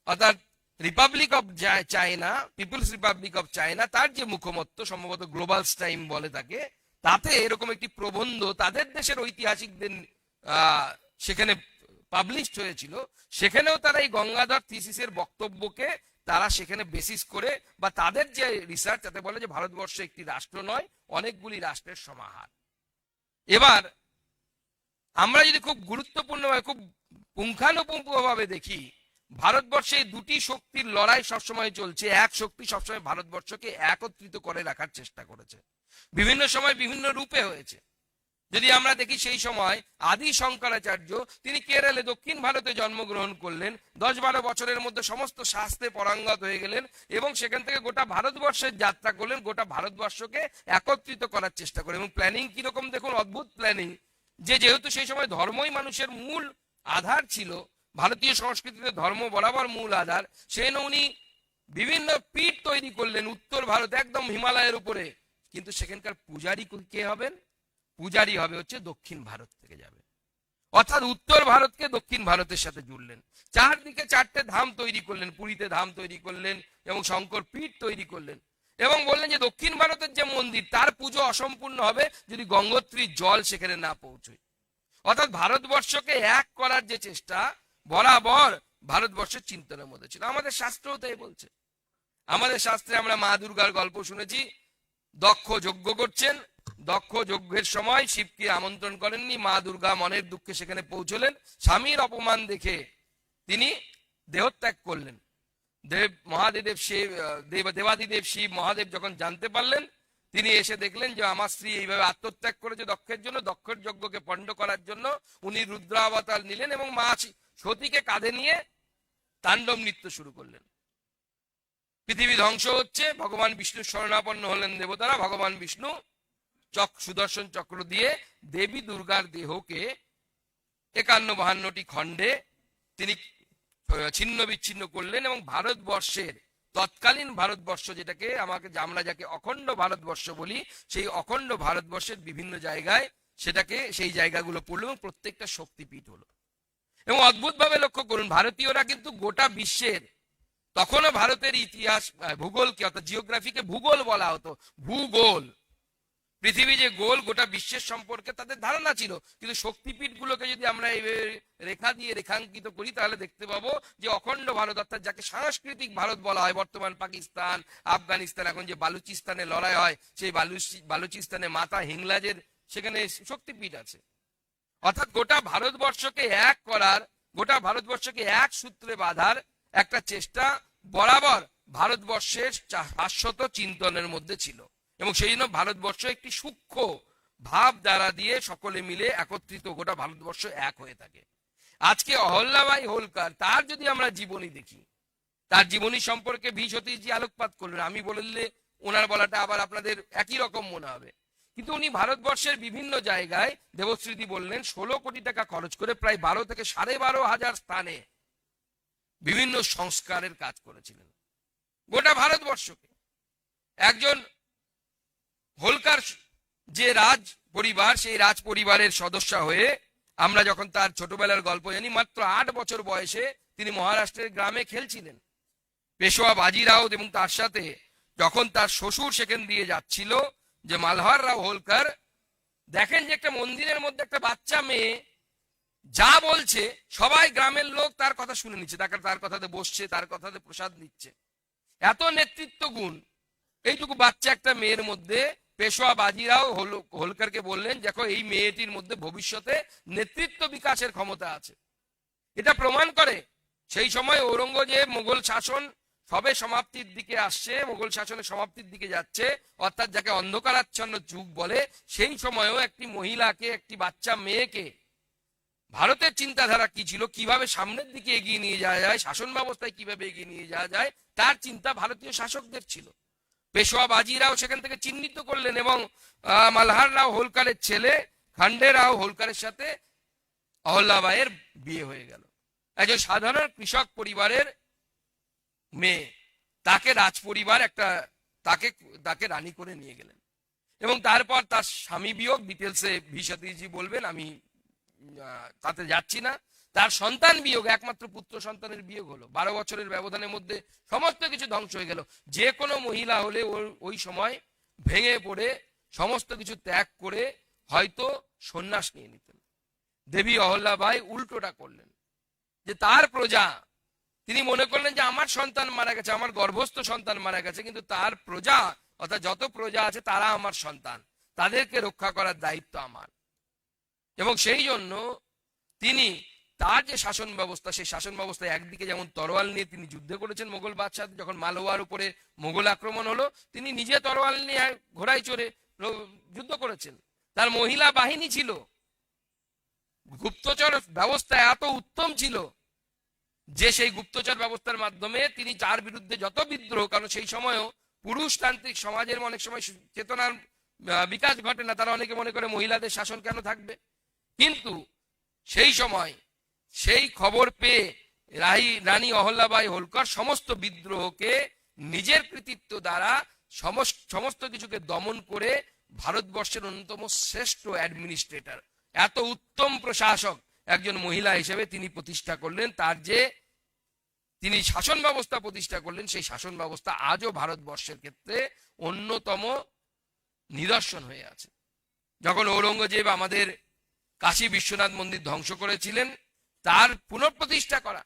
Speaker 4: অর্থাৎ republic of China, people's republic of China, তার যে মুখমত্ত সম্ভবত গ্লোবাল টাইম বলে তাকে, তাতে এরকম একটি প্রবন্ধ তাদের দেশের ঐতিহাসিকদের সেখানে পাবলিশড হয়েছিল। সেখানেও তারা এই গঙ্গাধর থিসিসের বক্তব্যকে তারা সেখানে বেসিস করে বা তাদের যে রিসার্চ তাতে বলে যে ভারতবর্ষ একটি রাষ্ট্র নয়, অনেকগুলি রাষ্ট্রের সমাহার। এবার আমরা যদি খুব গুরুত্বপূর্ণভাবে খুব পুঙ্খানুপুঙ্খভাবে দেখি, ভারতবর্ষে দুটি শক্তির লড়াই সবসময় চলছে। এক শক্তি সবসময় ভারতবর্ষকে একত্রিত করে রাখার চেষ্টা করেছে, বিভিন্ন সময় বিভিন্ন রূপে হয়েছে। যদি আমরা দেখি সেই সময় আদি শঙ্করাচার্য তিনি কেরলে দক্ষিণ ভারতে জন্মগ্রহণ করলেন, 10-12 বছরের মধ্যে সমস্ত শাস্ত্রে পারঙ্গত হয়ে গেলেন এবং সেখান থেকে গোটা ভারতবর্ষের যাত্রা করলেন, গোটা ভারতবর্ষকে একত্রিত করার চেষ্টা করেন। এবং প্ল্যানিং কিরকম দেখুন, অদ্ভুত প্ল্যানিং। যেহেতু সেই সময় ধর্মই মানুষের মূল আধার ছিল, ভারতীয় সংস্কৃতিতে ধর্ম বরাবর মূল আধার, সেই উনি বিভিন্ন পীঠ তৈরি করলেন উত্তর ভারত একদম হিমালয়ের উপরে। কিন্তু সেখানকার পূজারী কে হবেন? পূজারী হবে হচ্ছে দক্ষিণ ভারত থেকে যাবে, অর্থাৎ উত্তর ভারতকে দক্ষিণ ভারতের সাথে জুড়লেন। চারদিকে 4টে ধাম তৈরি করলেন, পুরীতে ধাম তৈরি করলেন এবং শঙ্কর পীঠ তৈরি করলেন এবং বললেন যে দক্ষিণ ভারতের যে মন্দির তার পুজো অসম্পূর্ণ হবে যদি গঙ্গোত্রীর জল সেখানে না পৌঁছয়। অর্থাৎ ভারতবর্ষকে এক করার যে চেষ্টা বরাবর ভারতবর্ষের চিন্তনের মধ্যে ছিল। আমাদের শাস্ত্রও তাই বলছে। আমাদের শাস্ত্রে আমরা মা দুর্গার গল্প শুনেছি। দক্ষ যজ্ঞ করছেন, দক্ষ যজ্ঞের সময় শিবকে আমন্ত্রণ করেননি, মা দুর্গা মনের দুঃখে সেখানে পৌঁছলেন। স্বামীর অপমান দেখে তিনি দেহত্যাগ করলেন। দেবাদিদেব শিব মহাদেব যখন জানতে পারলেন, তিনি এসে দেখলেন যে আমার স্ত্রী এইভাবে আত্মত্যাগ করেছে দক্ষের জন্য। দক্ষের যজ্ঞকে পণ্ড করার জন্য উনি রুদ্রাবতার নিলেন এবং মা সতীকে কাঁধে নিয়ে তাণ্ডব নৃত্য শুরু করলেন। পৃথিবী ধ্বংস হচ্ছে, ভগবান বিষ্ণুর শরণাপন্ন হলেন দেবতারা। ভগবান বিষ্ণু সুদর্শন চক্র দিয়ে দেবী দুর্গার দেহকে 51-52টি খণ্ডে তিনি ছিন্ন বিচ্ছিন্ন করলেন এবং ভারতবর্ষের তৎকালীন ভারতবর্ষ যেটাকে আমরা যাকে অখণ্ড ভারতবর্ষ বলি, সেই অখণ্ড ভারতবর্ষের বিভিন্ন জায়গায় সেই জায়গাগুলো পড়লো এবং প্রত্যেকটা শক্তিপীঠ হলো। এবং অদ্ভুত ভাবে লক্ষ্য করুন, ভারতীয়রা কিন্তু গোটা বিশ্বের, তখনও ভারতের ইতিহাস ভূগোলকে অর্থাৎ জিওগ্রাফিকে ভূগোল বলা হতো, ভূগোল, পৃথিবী যে গোল গোটা বিশ্বের সম্পর্কে তাদের ধারণা ছিল। কিন্তু শক্তিপীঠ গুলোকে যদি আমরা এই রেখা দিয়ে রেখাঙ্কিত করি তাহলে দেখতে পাবো যে অখণ্ড ভারত অর্থাৎ যাকে সাংস্কৃতিক ভারত বলা হয়, বর্তমান পাকিস্তান, আফগানিস্তান, এখন যে বালুচিস্তানে লড়াই হয় সেই বালুচিস্তানে মাতা হিংলাজের সেখানে শক্তিপীঠ আছে। অর্থাৎ গোটা ভারতবর্ষকে এক করার, গোটা ভারতবর্ষকে এক সূত্রে বাঁধার একটা চেষ্টা বরাবর ভারতবর্ষের শাশ্বত চিন্তনের মধ্যে ছিল এবং সেই জন্য ভারতবর্ষ একটি সূক্ষ্ম ভাব দ্বারা দিয়ে সকলে মিলে একত্রিত গোটা ভারতবর্ষ এক হয়ে থাকে। আজকে অহল্যাবাই হোলকার, তার যদি আমরা জীবনী দেখি, তার জীবনী সম্পর্কে ভি সতীশজি আলোকপাত করলেন। আমি বললে ওনার বলাটা আবার আপনাদের একই রকম মনে হবে, কিন্তু উনি ভারতবর্ষের বিভিন্ন জায়গায়, দেবশ্রীদি বললেন 16 কোটি টাকা খরচ করে প্রায় 12 থেকে 12,500 স্থানে বিভিন্ন সংস্কারের কাজ করেছিলেন গোটা ভারতবর্ষকে। একজন হোলকার যে রাজ পরিবার, সেই রাজ পরিবারের সদস্য হয়ে আমরা যখন তার ছোটবেলার গল্প জানি, মাত্র 8 বছর বয়সে তিনি মহারাষ্ট্রের গ্রামে খেলছিলেন। পেশোয়া বাজিরাও এবং তার সাথে যখন তার শ্বশুর সেখান দিয়ে যাচ্ছিল, যে মালহার রাও হোলকার দেখেন যে একটা মন্দিরের মধ্যে একটা বাচ্চা মেয়ে যা বলছে সবাই গ্রামের লোক তার কথা শুনে নিচ্ছে, তার কথাতে বসছে, তার কথাতে প্রসাদ নিচ্ছে। এত নেতৃত্ব গুণ এইটুকু বাচ্চা একটা মেয়ের মধ্যে। পেশোয়া বাজিরাও হোলকারকে বললেন, দেখো এই মেয়েটির মধ্যে ভবিষ্যতে নেতৃত্ব বিকাশের ক্ষমতা আছে। এটা প্রমাণ করে সেই সময় ঔরঙ্গজেব মোগল শাসন সবে সমাপ্তির দিকে আসছে, মোগল শাসনের সমাপ্তির দিকে যাচ্ছে, অর্থাৎ যাকে অন্ধকারাচ্ছন্ন যুগ বলে, সেই সময়ও একটি মহিলাকে, একটি বাচ্চা মেয়েকে ভারতের চিন্তাধারা কি ছিল, কিভাবে সামনের দিকে এগিয়ে নিয়ে যাওয়া যায়, শাসন ব্যবস্থায় কিভাবে এগিয়ে নিয়ে যাওয়া যায়, তার চিন্তা ভারতীয় শাসকদের ছিল। পেশোয়া বাজিরাও সেখান থেকে চিহ্নিত করলেন এবং মালহার রাও হোলকারের ছেলে খান্ডে রাও হোলকারের সাথে অহল্যাবাইয়ের বিয়ে হয়ে গেল। একজন সাধারণ কৃষক পরিবারের মেয়ে, তাকে রাজ পরিবার তাকে রানী করে নিয়ে গেলেন এবং তারপর তার স্বামী বিয়োগ, ডিটেলসে ভি সতীশজি বলবেন, আমি তাতে যাচ্ছি না। তার সন্তান বিয়োগ, একমাত্র পুত্র সন্তানের বিয়োগ হলো। 12 বছরের ব্যবধানের মধ্যে সমস্ত কিছু ধ্বংস হয়ে গেল। যে কোনো মহিলা হলে ওই সময় ভেঙে পড়ে সমস্ত কিছু ত্যাগ করে হয়তো সন্ন্যাস নিয়ে নিতেন। দেবী অহল্যাবাই উল্টোটা করলেন, যে তার প্রজা, তিনি মনে করলেন যে আমার সন্তান মারা গেছে, আমার গর্ভস্থ সন্তান মারা গেছে, কিন্তু তার প্রজা অর্থাৎ যত প্রজা আছে তারা আমার সন্তান, তাদেরকে রক্ষা করার দায়িত্ব আমার। এবং সেই জন্য তিনি তার যে শাসন ব্যবস্থা, সেই শাসন ব্যবস্থায় একদিকে যেমন তরোয়াল নিয়ে তিনি যুদ্ধ করেছেন মোগল বাদশাহ, যখন মালওয়ার উপরে মোগল আক্রমণ হলো তিনি নিজে তরোয়াল নিয়ে ঘোড়ায় চড়ে যুদ্ধ করেছেন। তার মহিলা বাহিনী ছিল, গুপ্তচর ব্যবস্থা এত উত্তম ছিল যে সেই গুপ্তচর ব্যবস্থার মাধ্যমে তিনি যার বিরুদ্ধে যত বিদ্রোহ, কারণ সেই সময়ও পুরুষতান্ত্রিক সমাজের অনেক সময় চেতনার বিকাশ ঘটে না, তারা অনেকে মনে করে মহিলাদের শাসন কেন থাকবে, কিন্তু সেই সময় সেই খবর পেয়ে রানী অহল্যাবাই হোলকার সমস্ত বিদ্রোহকে নিজের কৃতিত্ব দ্বারা সমস্ত কিছুকে দমন করে ভারতবর্ষের অন্যতম শ্রেষ্ঠ অ্যাডমিনিস্ট্রেটর, এত উত্তম প্রশাসক একজন মহিলা হিসেবে তিনি প্রতিষ্ঠা করলেন। তার যে তিনি শাসন ব্যবস্থা প্রতিষ্ঠা করলেন, সেই শাসন ব্যবস্থা আজও ভারতবর্ষের ক্ষেত্রে অন্যতম নিদর্শন হয়ে আছে। যখন ঔরঙ্গজেব আমাদের কাশী বিশ্বনাথ মন্দির ধ্বংস করেছিলেন, তার পুনঃপ্রতিষ্ঠা করা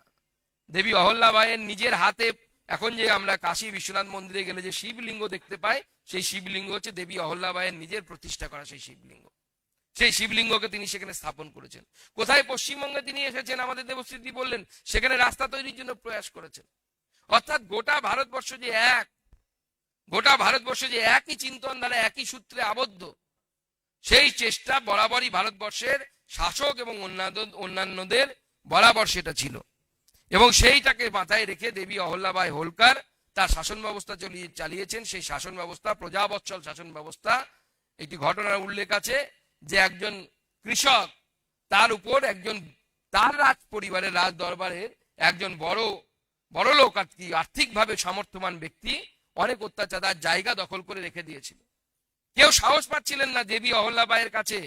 Speaker 4: দেবী অহল্যাবাইয়ের নিজের হাতে। এখন যে আমরা কাশী বিশ্বনাথ মন্দিরে গেলে যে শিবলিঙ্গ দেখতে পাই, সেই শিবলিঙ্গ হচ্ছে দেবী অহল্যাবাইয়ের নিজের প্রতিষ্ঠা করা সেই শিবলিঙ্গ। সেই শিবলিঙ্গকে তিনি সেখানে স্থাপন করেছেন। কোথায়? পশ্চিমবঙ্গে তিনি এসেছেন, আমাদের দেবশ্রী বললেন, সেখানে রাস্তা তৈরির জন্য প্রয়াস করেছেন। অর্থাৎ গোটা ভারতবর্ষ যে এক, গোটা ভারতবর্ষ যে একই চিন্তন দ্বারা একই সূত্রে আবদ্ধ, সেই চেষ্টা বরাবরই ভারতবর্ষের শাসক এবং অন্যান্যদের বরাবর সেটা ছিল। এবং সেইটাকে মাথায় রেখে দেবী অহল্যাবাই হোলকার তার শাসন ব্যবস্থা চালিয়েছেন। সেই শাসন ব্যবস্থা প্রজাবৎসল শাসন ব্যবস্থা। একটি ঘটনার উল্লেখ আছে যে একজন কৃষক, তার উপর একজন তার রাজ পরিবারের রাজ দরবারের একজন বড় লোক আর্থিকভাবে সামর্থ্যবান ব্যক্তি অনেক অত্যাচার, তার জায়গা দখল করে রেখে দিয়েছিল। কেউ সাহস পাচ্ছিলেন না দেবী অহল্যাবাইয়ের কাছে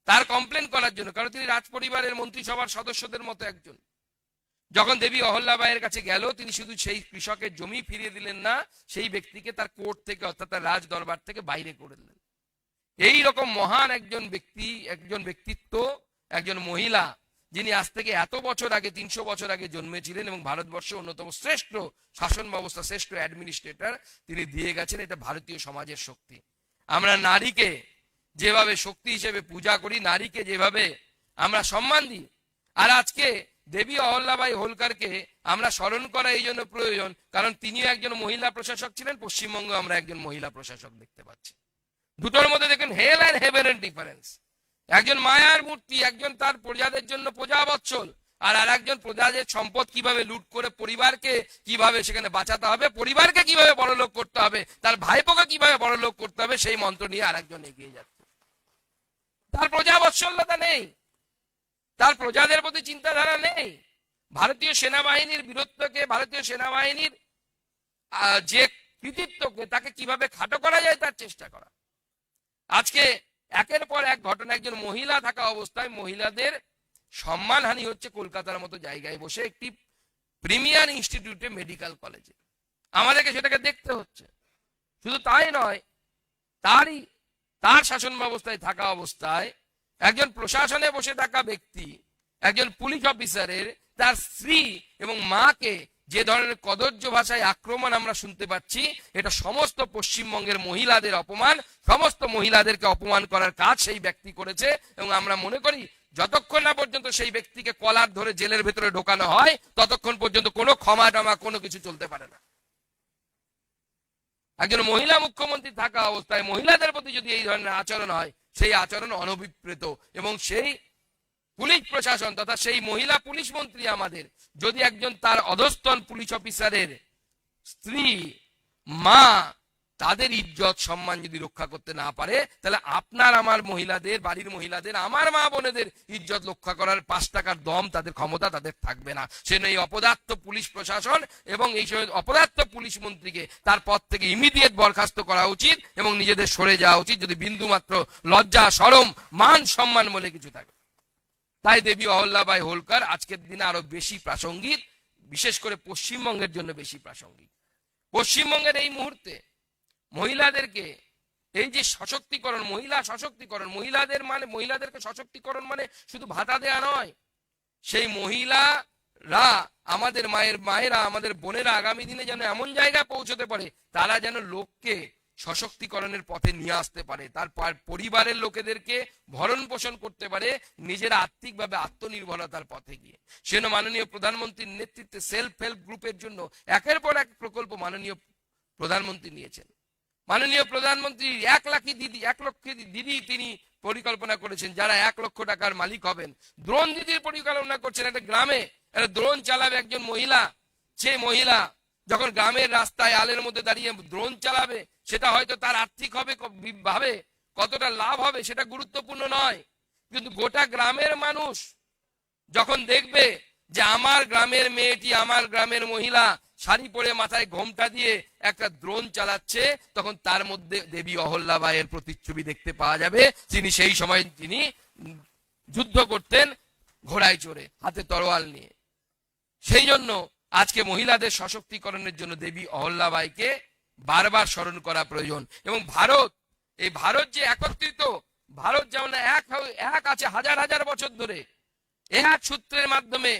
Speaker 4: তার কমপ্লেন করার জন্য, কারণ তিনি রাজ পরিবারের মন্ত্রিসভার সদস্যদের মতো একজন। যখন দেবী অহল্যাবাইয়ের কাছে গেল, তিনি শুধু সেই কৃষকের জমি ফিরিয়ে দিলেন না, সেই ব্যক্তিকে তার কোর্ট থেকে অর্থাৎ তার রাজ দরবার থেকে বাইরে করে দিলেন। এই রকম মহান একজন ব্যক্তি, একজন ব্যক্তিত্ব, একজন মহিলা, যিনি আজ থেকে এত বছর আগে 300 বছর আগে জন্মেছিলেন এবং ভারতবর্ষের অন্যতম শ্রেষ্ঠ শাসন ব্যবস্থা, শ্রেষ্ঠ অ্যাডমিনিস্ট্রেটর তিনি দিয়ে গেছেন। এটা ভারতীয় সমাজের শক্তি। আমরা নারীকে যেভাবে শক্তি হিসেবে পূজা করি, নারীকে যেভাবে আমরা সম্মান দিই, আর আজকে দেবী অহল্যাবাই হোলকারকে আমরা স্মরণ করা এই জন্য প্রয়োজন, কারণ তিনিও একজন মহিলা প্রশাসক ছিলেন। পশ্চিমবঙ্গে আমরা একজন মহিলা প্রশাসক দেখতে পাচ্ছি। দুটোর মধ্যে দেখেন হেল অ্যান্ড হেভেনের ডিফারেন্স। একজন মায়ার মূর্তি, একজন তার প্রজাদের জন্য প্রজাবৎসল, আর একজন প্রজাদের সম্পদ কিভাবে লুট করে পরিবারকে কিভাবে সেখানে বাঁচাতে হবে, পরিবারকে কিভাবে বড়লোক করতে হবে, তার ভাইপোকে কিভাবে বড়লোক করতে হবে, সেই মন্ত্র নিয়ে আরেকজন এগিয়ে যাচ্ছে। তার প্রজাবৎসলতা নেই, তার প্রজাদের প্রতি চিন্তাধারা নেই। ভারতীয় সেনাবাহিনীর বীরত্বকে, ভারতীয় সেনাবাহিনীর যে কৃতিত্বকে, তাকে কিভাবে খাটো করা যায় তার চেষ্টা করা। আজকে একের পর এক ঘটনা, একজন মহিলা থাকা অবস্থায় মহিলাদের সম্মানহানি হচ্ছে কলকাতার মতো জায়গায় বসে একটি প্রিমিয়ার ইনস্টিটিউটে, মেডিকেল কলেজে। আমাদেরকে সেটাকে দেখতে হচ্ছে। শুধু তাই নয়, তার শাসন ব্যবস্থায় থাকা অবস্থায় একজন প্রশাসনে বসে থাকা ব্যক্তি, একজন পুলিশ অফিসারের তার স্ত্রী এবং মাকে যে ধরনের কদর্য ভাষায় আক্রমণ আমরা শুনতে পাচ্ছি, এটা সমস্ত পশ্চিমবঙ্গের মহিলাদের অপমান, সমস্ত মহিলাদেরকে অপমান করার কাজ সেই ব্যক্তি করেছে। এবং আমরা মনে করি যতক্ষণ না পর্যন্ত সেই ব্যক্তিকে কলার ধরে জেলের ভেতরে ঢোকানো হয়, ততক্ষণ পর্যন্ত কোনো ক্ষমা টমা কোনো কিছু চলতে পারে না। একজন মহিলা মুখ্যমন্ত্রী থাকা অবস্থায় মহিলাদের প্রতি যদি এই ধরনের আচরণ হয়, সেই আচরণ অনভিপ্রেত। এবং সেই পুলিশ প্রশাসন তথা সেই মহিলা পুলিশ মন্ত্রী আমাদের যদি একজন তার অধস্তন পুলিশ অফিসারের স্ত্রী, মা, তাদের ইজ্জত সম্মান যদি রক্ষা করতে না পারে, তাহলে আপনার আমার মহিলাদের, বাড়ির মহিলাদের, আমার মা বোনেদের ইজ্জত রক্ষা করার 5 টাকার দম তাদের ক্ষমতা তাদের থাকবে না। সেজন্য এই অপদার্থ পুলিশ প্রশাসন এবং এই অপদার্থ পুলিশ মন্ত্রীকে তার পদ থেকে ইমিডিয়েট বরখাস্ত করা উচিত এবং নিজেদের সরে যাওয়া উচিত, যদি বিন্দু মাত্র লজ্জা, শরম, মান, সম্মান বলে কিছু থাকে। তাই দেবী অহল্যাবাই হোলকার আজকের দিনে আরো বেশি প্রাসঙ্গিক, বিশেষ করে পশ্চিমবঙ্গের জন্য বেশি প্রাসঙ্গিক। পশ্চিমবঙ্গের এই মুহূর্তে মহিলাদেরকে এই যে সশক্তিকরণ, মহিলা সশক্তিকরণ, মহিলাদেরকে সশক্তিকরণ মানে শুধু ভাতা দেয়া নয়, সেই মহিলারা আমাদের মায়েরা আমাদের বোনেরা আগামী দিনে যেন এমন জায়গায় পৌঁছতে পারে, তারা যেন লোককে সশক্তিকরণের পথে নিয়ে আসতে পারে, তার পরিবারের লোকেদেরকে ভরণ পোষণ করতে পারে, নিজের আর্থিকভাবে আত্মনির্ভরতার পথে গিয়ে। সেজন্য মাননীয় প্রধানমন্ত্রীর নেতৃত্বে সেলফ হেল্প গ্রুপের জন্য একের পর এক প্রকল্প মাননীয় প্রধানমন্ত্রী নিয়েছেন। মাননীয় প্রধানমন্ত্রী 1 লক্ষ দিদি তিনি পরিকল্পনা করেছেন, যারা 1 লক্ষ টাকার মালিক হবেন। দ্রোণ দিদির পরিকল্পনা করছেন, একটা গ্রামে একটা দ্রোণ চালাবে একজন মহিলা। যে মহিলা যখন গ্রামের রাস্তায় আলের মধ্যে দাঁড়িয়ে দ্রোণ চালাবে, সেটা হয়তো তার আর্থিক ভাবে কতটা লাভ হবে সেটা গুরুত্বপূর্ণ নয়, কিন্তু গোটা গ্রামের মানুষ যখন দেখবে যে আমার গ্রামের মেয়েটি, আমার গ্রামের মহিলা শাড়ি পরে মাথায় ঘোমটা দিয়ে একটা দ্রোণ চালাচ্ছে, তখন তার মধ্যে দেবী অহল্যাবাইয়ের প্রতিচ্ছবি দেখতে পাওয়া যাবে। তিনি সেই সময় তিনি যুদ্ধ করতেন ঘোড়ায় চড়ে, হাতে তরোয়াল নিয়ে। সেই জন্য আজকে মহিলাদের সশক্তিকরণের জন্য দেবী অহল্যাবাইকে বারবার স্মরণ করা প্রয়োজন। এবং এই ভারত যে একত্রিত, ভারত যেমন এক আছে হাজার হাজার বছর ধরে, এক সূত্রের মাধ্যমে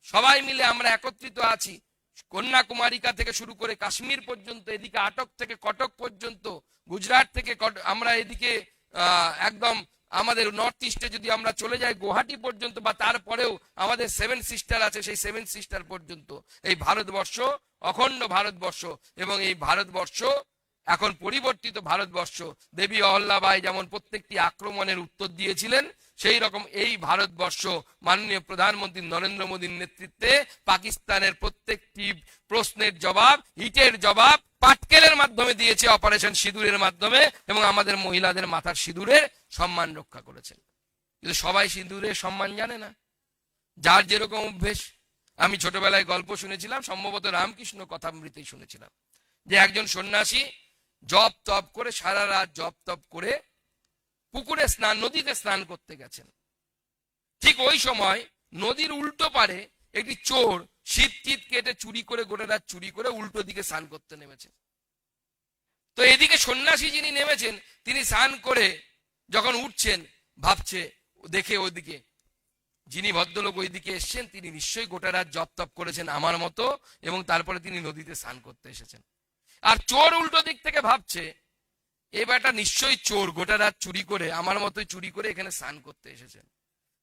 Speaker 4: সবাই মিলে আমরা একত্রিত আছি। কন্যাকুমারিকা থেকে শুরু করে কাশ্মীর পর্যন্ত, এদিকে আটক থেকে কটক পর্যন্ত, গুজরাট থেকে আমরা এদিকে একদম আমাদের নর্থ ইস্টে যদি আমরা চলে যাই গুয়াহাটি পর্যন্ত, বা তারপরেও আমাদের 7 সিস্টার আছে, সেই 7 সিস্টার পর্যন্ত এই ভারতবর্ষ অখণ্ড ভারতবর্ষ। এবং এই ভারতবর্ষ এখন পরিবর্তিত ভারতবর্ষ। দেবী অহল্যাবাই যেমন প্রত্যেকটি আক্রমণের উত্তর দিয়েছিলেন, সেই রকম এই ভারতবর্ষ মাননীয় প্রধানমন্ত্রী নরেন্দ্র মোদীর নেতৃত্বে পাকিস্তানের প্রত্যেকটি প্রশ্নের জবাব, ইটের জবাব পাটকেলের মাধ্যমে দিয়েছে, অপারেশন সিঁদুরের মাধ্যমে, এবং আমাদের মহিলাদের মাথার সিঁদুরের সম্মান রক্ষা করেছেন। কিন্তু সবাই সিঁদুরের সম্মান জানে না, যার যেরকম অভ্যেস। আমি ছোটবেলায় গল্প শুনেছিলাম, সম্ভবত রামকৃষ্ণ কথামৃতেই শুনেছিলাম, যে একজন সন্ন্যাসী জপ তপ করে সারা রাত জপ তপ করে পুকুরে নদীতে স্নান করতে গেছেন। ঠিক ওই সময় নদীর উল্টো পারে একটি চোর শীত কেটে চুরি করে, গোটা রাত চুরি করে উল্টো দিকে স্নান করতে নেমেছেন। তো এদিকে সন্ন্যাসী যিনি নেমেছেন, তিনি স্নান করে যখন উঠছেন, ভাবছে দেখে ওইদিকে যিনি ভদ্রলোক ওইদিকে এসছেন, তিনি নিশ্চয়ই গোটা রাত জপ তপ করেছেন আমার মতো, এবং তারপরে তিনি নদীতে স্নান করতে এসেছেন। আর চোর উল্টো দিক থেকে ভাবছে এই বেটা নিশ্চয়ই চোর, গোটা রাত চুরি করে আমার মতোই চুরি করে এখানে স্নান করতে এসেছেন।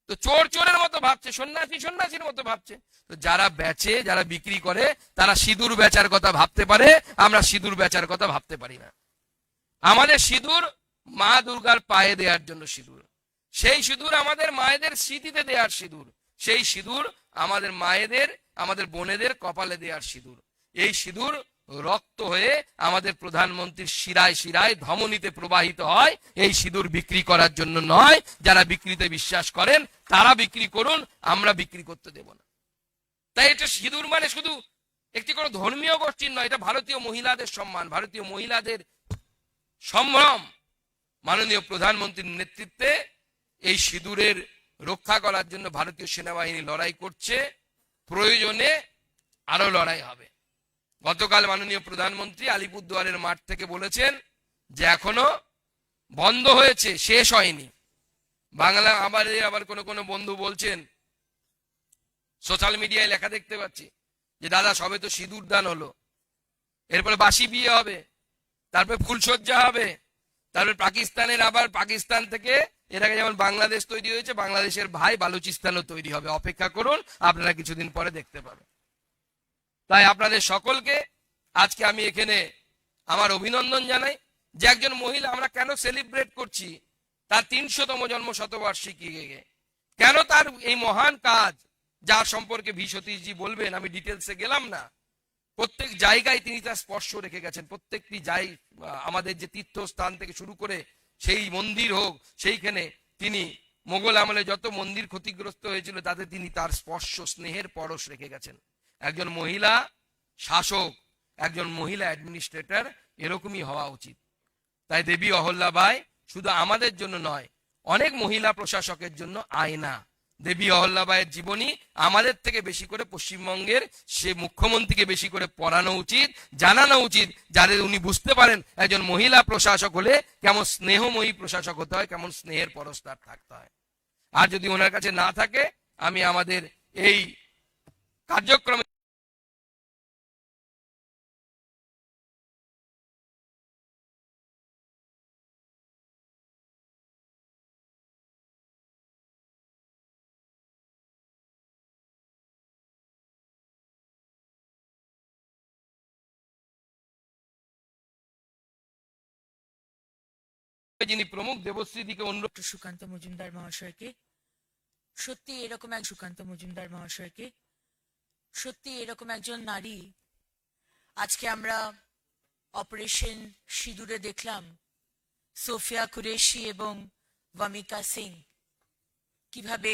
Speaker 4: তো চোর চোরের মতো ভাবছে, সন্ন্যাসী সন্ন্যাসীর মতো ভাবছে। তো যারা বেচে, যারা বিক্রি করে, তারা সিঁদুর বেচার কথা ভাবতে পারে, আমরা সিঁদুর বেচার কথা ভাবতে পারি না। আমাদের সিঁদুর মা দুর্গার পায়ে দেওয়ার জন্য সিঁদুর, সেই সিঁদুর আমাদের মায়েদের স্মৃতিতে দেওয়ার সিঁদুর, সেই সিঁদুর আমাদের মায়েদের, আমাদের বোনেদের কপালে দেওয়ার সিঁদুর। এই সিঁদুর রক্ত হয়ে আমাদের প্রধানমন্ত্রীর শিরায় শিরায় ধমনীতে প্রবাহিত হয়। এই সিঁদুর বিক্রি করার জন্য নয়। যারা বিক্রিতে বিশ্বাস করেন তারা বিক্রি করুন, আমরা বিক্রি করতে দেব না। তাই এটা সিঁদুর মানে শুধু একটি কোনো ধর্মীয় গোষ্ঠীর নয়, এটা ভারতীয় মহিলাদের সম্মান, ভারতীয় মহিলাদের সম্ভ্রম। মাননীয় প্রধানমন্ত্রীর নেতৃত্বে এই সিঁদুরের রক্ষা করার জন্য ভারতীয় সেনাবাহিনী লড়াই করছে, প্রয়োজনে আরো লড়াই হবে। গতকাল মাননীয় প্রধানমন্ত্রী আলিপুরদুয়ারের মাঠ থেকে বলেছেন যে এখনো বন্ধ হয়েছে, শেষ হয়নি। বাংলা আবার কোনো বন্ধু বলছেন, সোশ্যাল মিডিয়ায় লেখা দেখতে পাচ্ছি যে দাদা সবে তো সিঁদুর দান হলো, এরপরে বাসি বিয়ে হবে, তারপরে ফুলসজ্জা হবে, তারপরে পাকিস্তান থেকে এর আগে যেমন বাংলাদেশ তৈরি হয়েছে, বাংলাদেশের ভাই বালুচিস্তানও তৈরি হবে, অপেক্ষা করুন, আপনারা কিছুদিন পরে দেখতে পাবেন। তাই আপনাদের সকলকে আজকে আমি এখানে আমার অভিনন্দন জানাই যে একজন মহিলা, আমরা কেন সেলিব্রেট করছি তার 300তম জন্ম শতবার্ষিকী, কেন তার এই মহান কাজ, যার সম্পর্কে ভি সতীশজি বলবেন, আমি ডিটেলসে গেলাম না। প্রত্যেক জায়গায় তিনি তার স্পর্শ রেখে গেছেন, প্রত্যেকটি আমাদের যে তীর্থস্থান থেকে শুরু করে সেই মন্দির হোক, সেইখানে তিনি মোগল আমলে যত মন্দির ক্ষতিগ্রস্ত হয়েছিল তাতে তিনি তার স্পর্শ, স্নেহের পরশ রেখে গেছেন। একজন মহিলা শাসক, একজন মহিলা অ্যাডমিনিস্ট্রেটর এরকমই হওয়া উচিত। তাই দেবী অহল্যাবাই শুধু আমাদের জন্য নয়, অনেক মহিলা প্রশাসকের জন্য আয়না। দেবী অহল্যাবাইয়ের জীবনী আমাদের থেকে বেশি করে পশ্চিমবঙ্গের সে মুখ্যমন্ত্রীকে বেশি করে পড়ানো উচিত, জানানো উচিত, যাদের উনি বুঝতে পারেন একজন মহিলা প্রশাসক হলে কেমন স্নেহময়ী প্রশাসক হতে হয়, কেমন স্নেহের পরস্তার থাকতে হয়। আর যদি ওনার কাছে না থাকে, আমি আমাদের এই কার্যক্রমে যিনি প্রমুখ দেবশ্রীদিকে অনুরোধ
Speaker 1: ডক্টর সুকান্ত মজুমদার মহাশয়কে, সত্যি এরকম এক সুকান্ত মজুমদার মহাশয়কে, সত্যি এরকম একজন নারী। আজকে আমরা অপারেশন সিঁদুরে দেখলাম সোফিয়া কুরেশি এবং ভামিকা সিং কিভাবে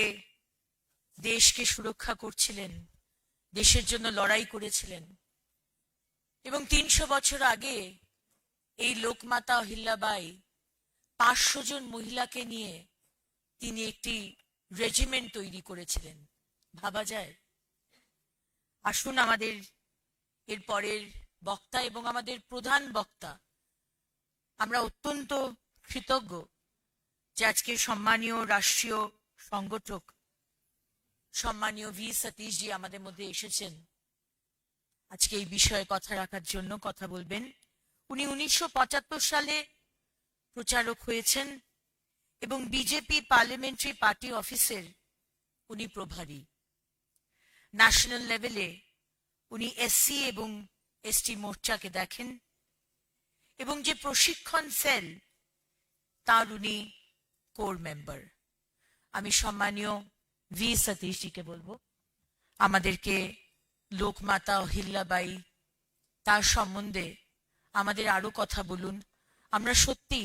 Speaker 1: দেশকে সুরক্ষা করছিলেন, দেশের জন্য লড়াই করেছিলেন। এবং ৩০০ বছর আগে এই লোকমাতা অহিল্যাবাই ৫০০ জন মহিলাকে নিয়ে তিনি একটি রেজিমেন্ট তৈরি করেছিলেন। ভাবা যায়? আসুন আমাদের এর পরের বক্তা এবং আমাদের প্রধান বক্তা, আমরা অত্যন্ত কৃতজ্ঞ যে আজকে সম্মানীয় রাষ্ট্রীয় সংগঠক সম্মানীয় ভি সতীশজি আমাদের মধ্যে এসেছেন আজকে এই বিষয়ে কথা রাখার জন্য। কথা বলবেন উনি ১৯৭৫ সালে প্রচারক হয়েছেন এবং বিজেপি পার্লামেন্টারি পার্টি অফিসের উনি প্রভারী। ন্যাশনাল লেভেলে উনি এসসি এবং এসটি মোর্চাকে দেখেন এবং যে প্রশিক্ষণ সেল তার উনি কোর মেম্বার। আমি সম্মানীয় ভি সতীশজিকে বলবো আমাদেরকে লোকমাতা অহিল্যাবাই তার সম্বন্ধে আমাদের আরো কথা বলুন। আমরা সত্যি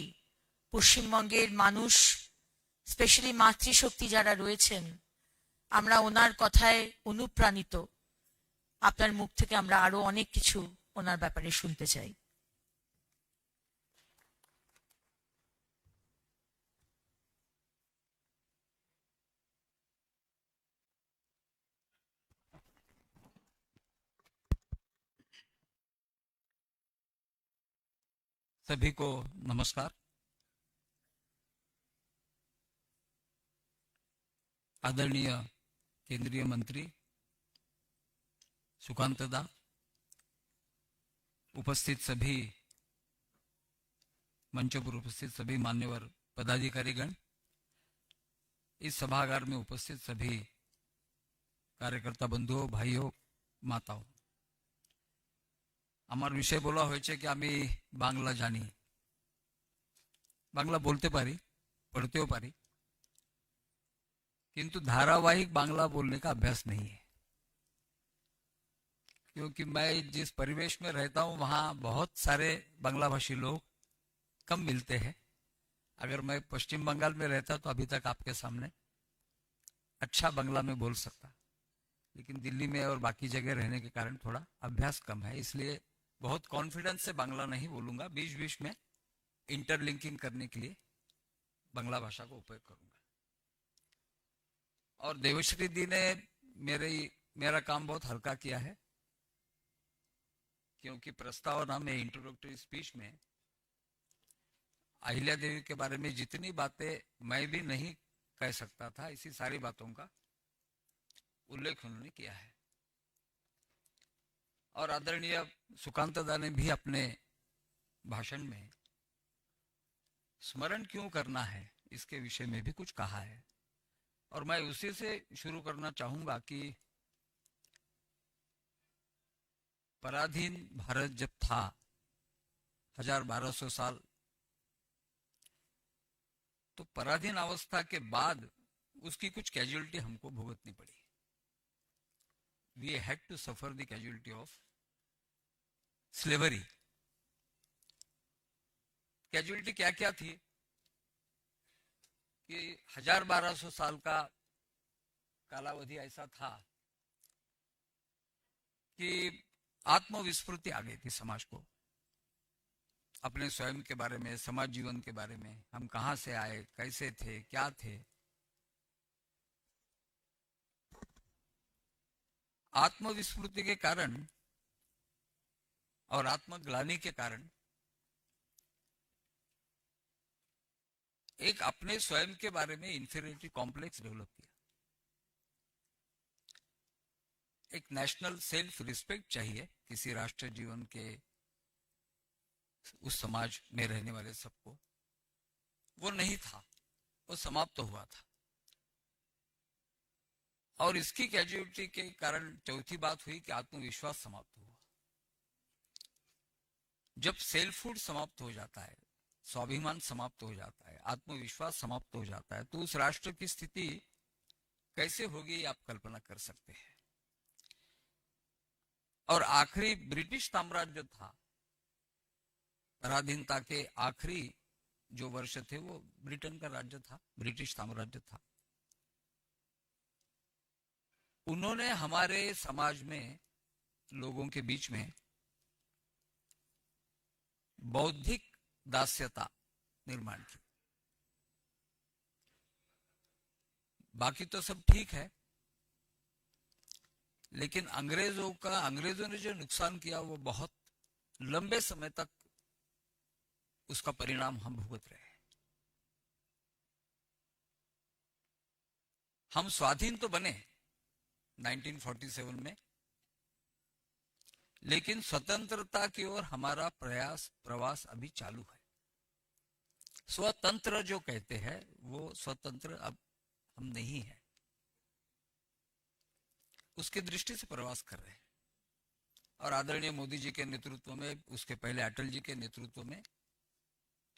Speaker 1: পশ্চিমবঙ্গের মানুষ, স্পেশালি মাতৃশক্তি যারা রয়েছেন, আমরা ওনার কথায় অনুপ্রাণিত। আপনার মুখ থেকে আমরা আরো অনেক কিছু ওনার ব্যাপারে শুনতে চাই।
Speaker 5: सभी को नमस्कार। आदरणीय केंद्रीय मंत्री सुकांत दा, उपस्थित सभी मंच पर उपस्थित सभी मान्यवर पदाधिकारीगण, इस सभागार में उपस्थित सभी कार्यकर्ता बंधुओं, भाइयों, माताओं, আমার বিষয় বলা হয়েছে কি আমি বাংলা জানি, বাংলা বলতে পারি, पढ़तेও पारी, किंतु धारावाहिक बांग्ला बोलने का अभ्यास नहीं है। क्योंकि मैं जिस परिवेश में रहता हूं वहां बहुत सारे बांग्ला भाषी लोग कम मिलते हैं। अगर मैं पश्चिम बंगाल में रहता तो अभी तक आपके सामने अच्छा बांग्ला में बोल सकता, लेकिन दिल्ली में और बाकी जगह रहने के कारण थोड़ा अभ्यास कम है, इसलिए बहुत कॉन्फिडेंस से बांग्ला नहीं बोलूंगा। बीच बीच में इंटरलिंकिंग करने के लिए बांग्ला भाषा को उपयोग करूंगा। और देवश्री दी ने मेरा काम बहुत हल्का किया है, क्योंकि प्रस्तावना में इंट्रोडक्टरी स्पीच में अहिल्या देवी के बारे में जितनी बातें मैं भी नहीं कह सकता था, इसी सारी बातों का उल्लेख उन्होंने किया है। और आदरणीय सुकांत दा ने भी अपने भाषण में स्मरण क्यों करना है इसके विषय में भी कुछ कहा है, और मैं उसी से शुरू करना चाहूंगा कि पराधीन भारत जब था 1200 साल, तो पराधीन अवस्था के बाद उसकी कुछ कैजुअलिटी हमको भुगतनी पड़ी। We had to suffer the casualty of slavery. Casualty क्या क्या थी कि 1200 साल का कालावधि ऐसा था कि आत्मविस्मृति आ गई थी समाज को, अपने स्वयं के बारे में, समाज जीवन के बारे में, हम कहां से आए, कैसे थे, क्या थे। आत्मविस्मृति के कारण और आत्मग्लानि के कारण एक अपने स्वयं के बारे में इंफीरियरिटी कॉम्प्लेक्स डेवलप किया। एक नेशनल सेल्फ रिस्पेक्ट चाहिए किसी राष्ट्र जीवन के उस समाज में रहने वाले सबको, वो नहीं था, वो समाप्त हुआ था। और इसकी कैजुअलिटी के कारण चौथी बात हुई कि आत्मविश्वास समाप्त हुआ। जब सेल्फहुड समाप्त हो जाता है, स्वाभिमान समाप्त हो जाता है, आत्मविश्वास समाप्त हो जाता है, तो उस राष्ट्र की स्थिति कैसे होगी आप कल्पना कर सकते हैं। और आखिरी ब्रिटिश साम्राज्य था, पराधीनता के आखिरी जो वर्ष थे वो ब्रिटेन का राज्य था, ब्रिटिश साम्राज्य था। उन्होंने हमारे समाज में लोगों के बीच में बौद्धिक दास्यता निर्माण की। बाकी तो सब ठीक है, लेकिन अंग्रेजों ने जो नुकसान किया वो बहुत लंबे समय तक उसका परिणाम हम भुगत रहे हैं। हम स्वाधीन तो बने 1947 में, लेकिन स्वतंत्रता की ओर हमारा प्रवास अभी चालू है। स्वतंत्र जो कहते हैं वो स्वतंत्र अब हम नहीं है, उसकी दृष्टि से प्रवास कर रहे हैं। और आदरणीय मोदी जी के नेतृत्व में, उसके पहले अटल जी के नेतृत्व में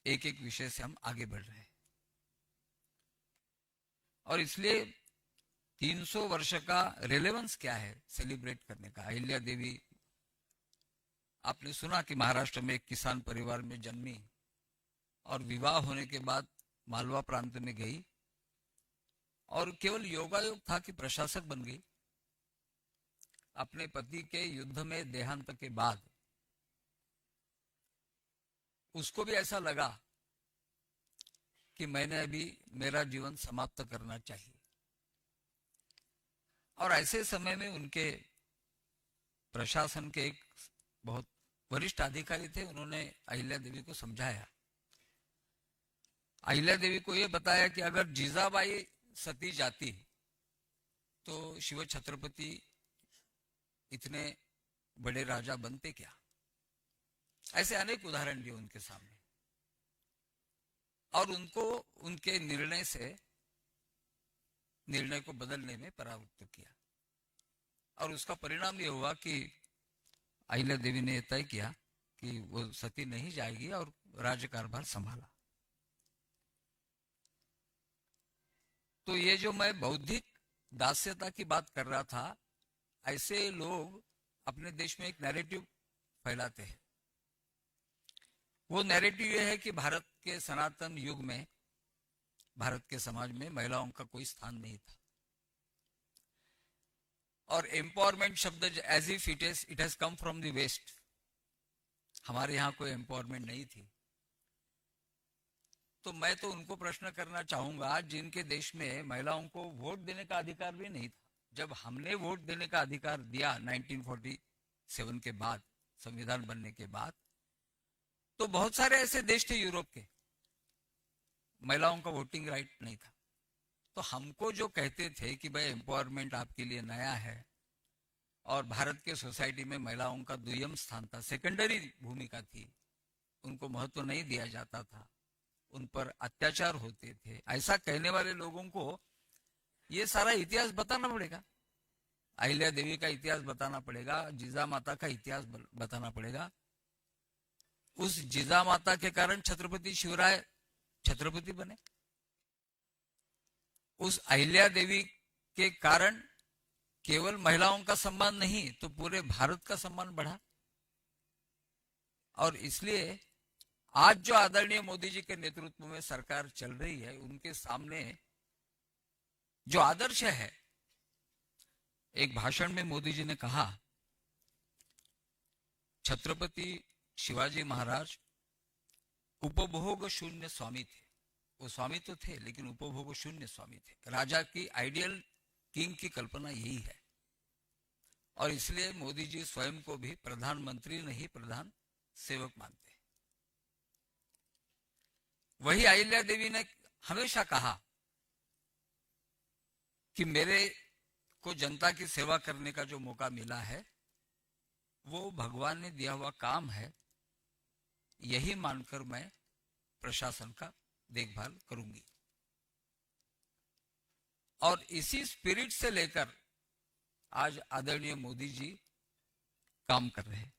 Speaker 5: एक एक विषय से हम आगे बढ़ रहे हैं। और इसलिए 300 वर्ष का रेलेवेंस क्या है सेलिब्रेट करने का। अहिल्या देवी, आपने सुना कि महाराष्ट्र में एक किसान परिवार में जन्मी और विवाह होने के बाद मालवा प्रांत में गई और केवल योगायोग था कि प्रशासक बन गई। अपने पति के युद्ध में देहांत के बाद उसको भी ऐसा लगा कि मैंने अभी मेरा जीवन समाप्त करना चाहिए। और ऐसे समय में उनके प्रशासन के एक बहुत वरिष्ठ अधिकारी थे, उन्होंने अहिल्या देवी को समझाया। अहिल्या देवी को यह बताया कि अगर जीजाबाई सती जाती तो शिव छत्रपति इतने बड़े राजा बनते क्या। ऐसे अनेक उदाहरण दिए उनके सामने और उनको उनके निर्णय को बदलने में परावृत्त किया। और उसका परिणाम यह हुआ कि अहिल्या देवी ने तय किया कि वो सती नहीं जाएगी और राज्य कारभार संभाला। तो ये जो मैं बौद्धिक दास्यता की बात कर रहा था, ऐसे लोग अपने देश में एक नैरेटिव फैलाते हैं। वो नैरेटिव ये है कि भारत के सनातन युग में, भारत के समाज में महिलाओं का कोई स्थान नहीं था। और एम्पावरमेंट शब्द as if it has come from the West, हमारे यहाँ कोई एम्पावरमेंट नहीं थी। तो मैं तो उनको प्रश्न करना चाहूंगा जिनके देश में महिलाओं को वोट देने का अधिकार भी नहीं था। जब हमने वोट देने का अधिकार दिया 1947 के बाद, संविधान बनने के बाद, तो बहुत सारे ऐसे देश थे यूरोप के, महिलाओं का वोटिंग राइट नहीं था। तो हमको जो कहते थे कि भाई एम्पावरमेंट आपके लिए नया है और भारत के सोसाइटी में महिलाओं का दुय्यम स्थान था, सेकेंडरी भूमिका थी, उनको महत्व नहीं दिया जाता था, उन पर अत्याचार होते थे, ऐसा कहने वाले लोगों को ये सारा इतिहास बताना पड़ेगा। अहिल्या देवी का इतिहास बताना पड़ेगा, जीजा माता का इतिहास बताना पड़ेगा। उस जीजा माता के कारण छत्रपति शिवराय छत्रपति बने। उस अहिल्या देवी के कारण केवल महिलाओं का सम्मान नहीं तो पूरे भारत का सम्मान बढ़ा। और इसलिए आज जो आदरणीय मोदी जी के नेतृत्व में सरकार चल रही है, उनके सामने जो आदर्श है, एक भाषण में मोदी जी ने कहा, छत्रपति शिवाजी महाराज उपभोग शून्य स्वामी थे। वो स्वामी तो थे लेकिन उपभोग शून्य स्वामी थे। राजा की आइडियल किंग की कल्पना यही है। और इसलिए मोदी जी स्वयं को भी प्रधानमंत्री नहीं प्रधान सेवक मानते हैं। वही अहिल्या देवी ने हमेशा कहा कि मेरे को जनता की सेवा करने का जो मौका मिला है वो भगवान ने दिया हुआ काम है, यही मानकर मैं प्रशासन का देखभाल करूंगी। और इसी स्पिरिट से लेकर आज आदरणीय मोदी जी काम कर रहे हैं।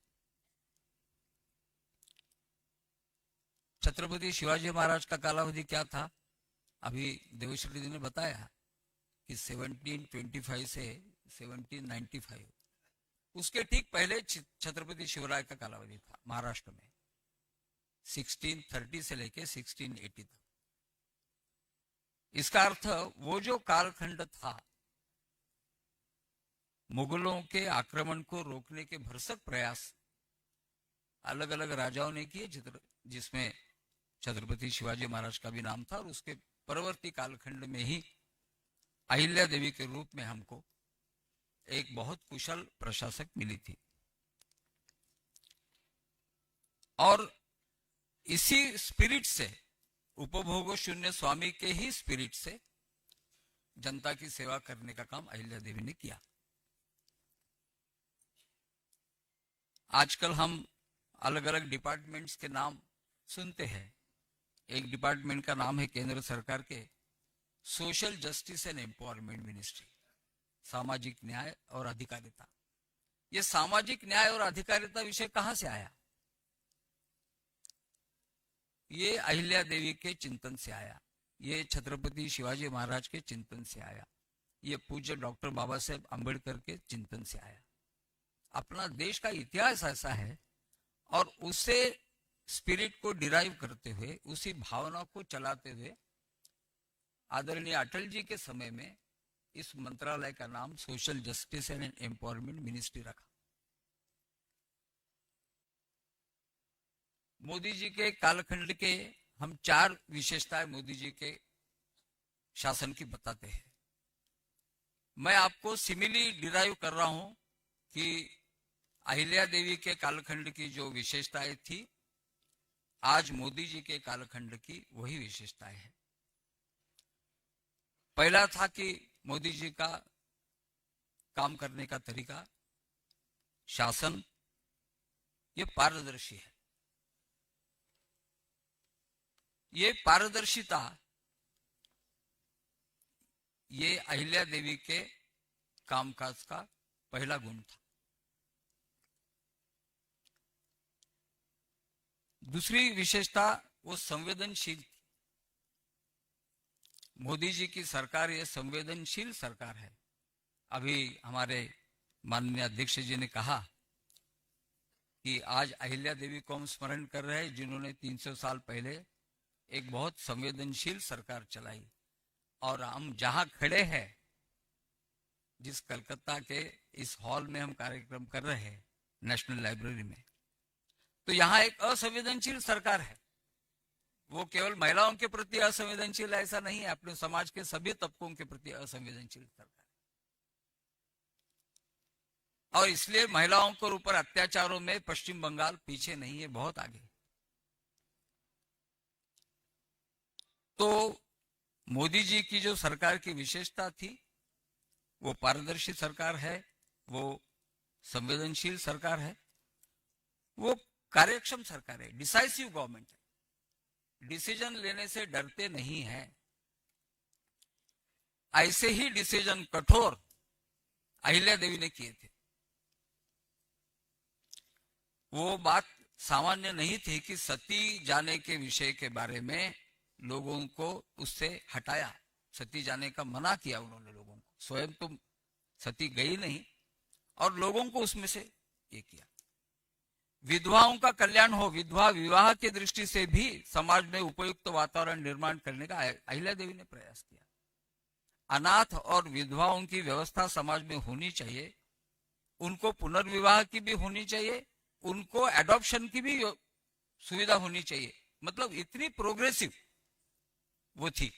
Speaker 5: छत्रपति शिवाजी महाराज का कालावधि क्या था? अभी देवेश्वरी जी ने बताया कि 1725 से 1795, उसके ठीक पहले छत्रपति शिवराय का कालावधि था महाराष्ट्र में, 1630 से लेके 1680 तक। इसका अर्थ वो जो कालखंड था, मुगलों के आक्रमण को रोकने के भरसक प्रयास अलग अलग राजाओं ने किए, जिसमें छत्रपति शिवाजी महाराज का भी नाम था। और उसके परवर्ती कालखंड में ही अहिल्या देवी के रूप में हमको एक बहुत कुशल प्रशासक मिली थी। और इसी स्पिरिट से, उपभोग शून्य स्वामी के ही स्पिरिट से जनता की सेवा करने का काम अहिल्या देवी ने किया। आजकल हम अलग अलग डिपार्टमेंट्स के नाम सुनते हैं। एक डिपार्टमेंट का नाम है केंद्र सरकार के social justice and empowerment ministry, सामाजिक न्याय और अधिकारिता। ये सामाजिक न्याय और अधिकारिता विषय कहां से आया? ये अहिल्या देवी के चिंतन से आया, ये छत्रपति शिवाजी महाराज के चिंतन से आया, ये पूज्य डॉक्टर बाबा साहेब अम्बेडकर के चिंतन से आया। अपना देश का इतिहास ऐसा है और उसे स्पिरिट को डिराइव करते हुए, उसी भावना को चलाते हुए आदरणीय अटल जी के समय में इस मंत्रालय का नाम social justice and empowerment ministry रखा। मोदी जी के कालखंड के हम 4 विशेषताएं मोदी जी के शासन की बताते हैं। मैं आपको सिमिली डिराइव कर रहा हूं कि अहिल्या देवी के कालखंड की जो विशेषताएं थी, आज मोदी जी के कालखंड की वही विशेषताएं हैं। पहला था कि मोदी जी का काम करने का तरीका, शासन, ये पारदर्शी है। ये पारदर्शिता, ये अहिल्या देवी के कामकाज का पहला गुण था। दूसरी विशेषता, वो संवेदनशील थी। मोदी जी की सरकार ये संवेदनशील सरकार है। अभी हमारे माननीय अध्यक्ष जी ने कहा कि आज अहिल्या देवी को हम स्मरण कर रहे हैं, जिन्होंने 300 साल पहले एक बहुत संवेदनशील सरकार चलाई। और हम जहां खड़े हैं, जिस कलकत्ता के इस हॉल में हम कार्यक्रम कर रहे हैं, नेशनल लाइब्रेरी में, तो यहाँ एक असंवेदनशील सरकार है। वो केवल महिलाओं के प्रति असंवेदनशील ऐसा नहीं है, अपने समाज के सभी तबकों के प्रति असंवेदनशील सरकार है। और इसलिए महिलाओं के ऊपर अत्याचारों में पश्चिम बंगाल पीछे नहीं है, बहुत आगे। तो मोदी जी की जो सरकार की विशेषता थी, वो पारदर्शी सरकार है, वो संवेदनशील सरकार है, वो कार्यक्षम सरकार है, डिसाइसिव गवर्नमेंट है, डिसीजन लेने से डरते नहीं है। ऐसे ही डिसीजन कठोर अहिल्या देवी ने किए थे। वो बात सामान्य नहीं थी कि सती जाने के विषय के बारे में लोगों को उससे हटाया, सती जाने का मना किया उन्होंने लोगों को। स्वयं तो सती गई नहीं और लोगों को उसमें से ये किया। विधवाओं का कल्याण हो, विधवा विवाह की दृष्टि से भी समाज में उपयुक्त वातावरण निर्माण करने का अहिल्या देवी ने प्रयास किया। अनाथ और विधवाओं की व्यवस्था समाज में होनी चाहिए, उनको पुनर्विवाह की भी होनी चाहिए, उनको एडॉप्शन की भी सुविधा होनी चाहिए। मतलब इतनी प्रोग्रेसिव वो थी।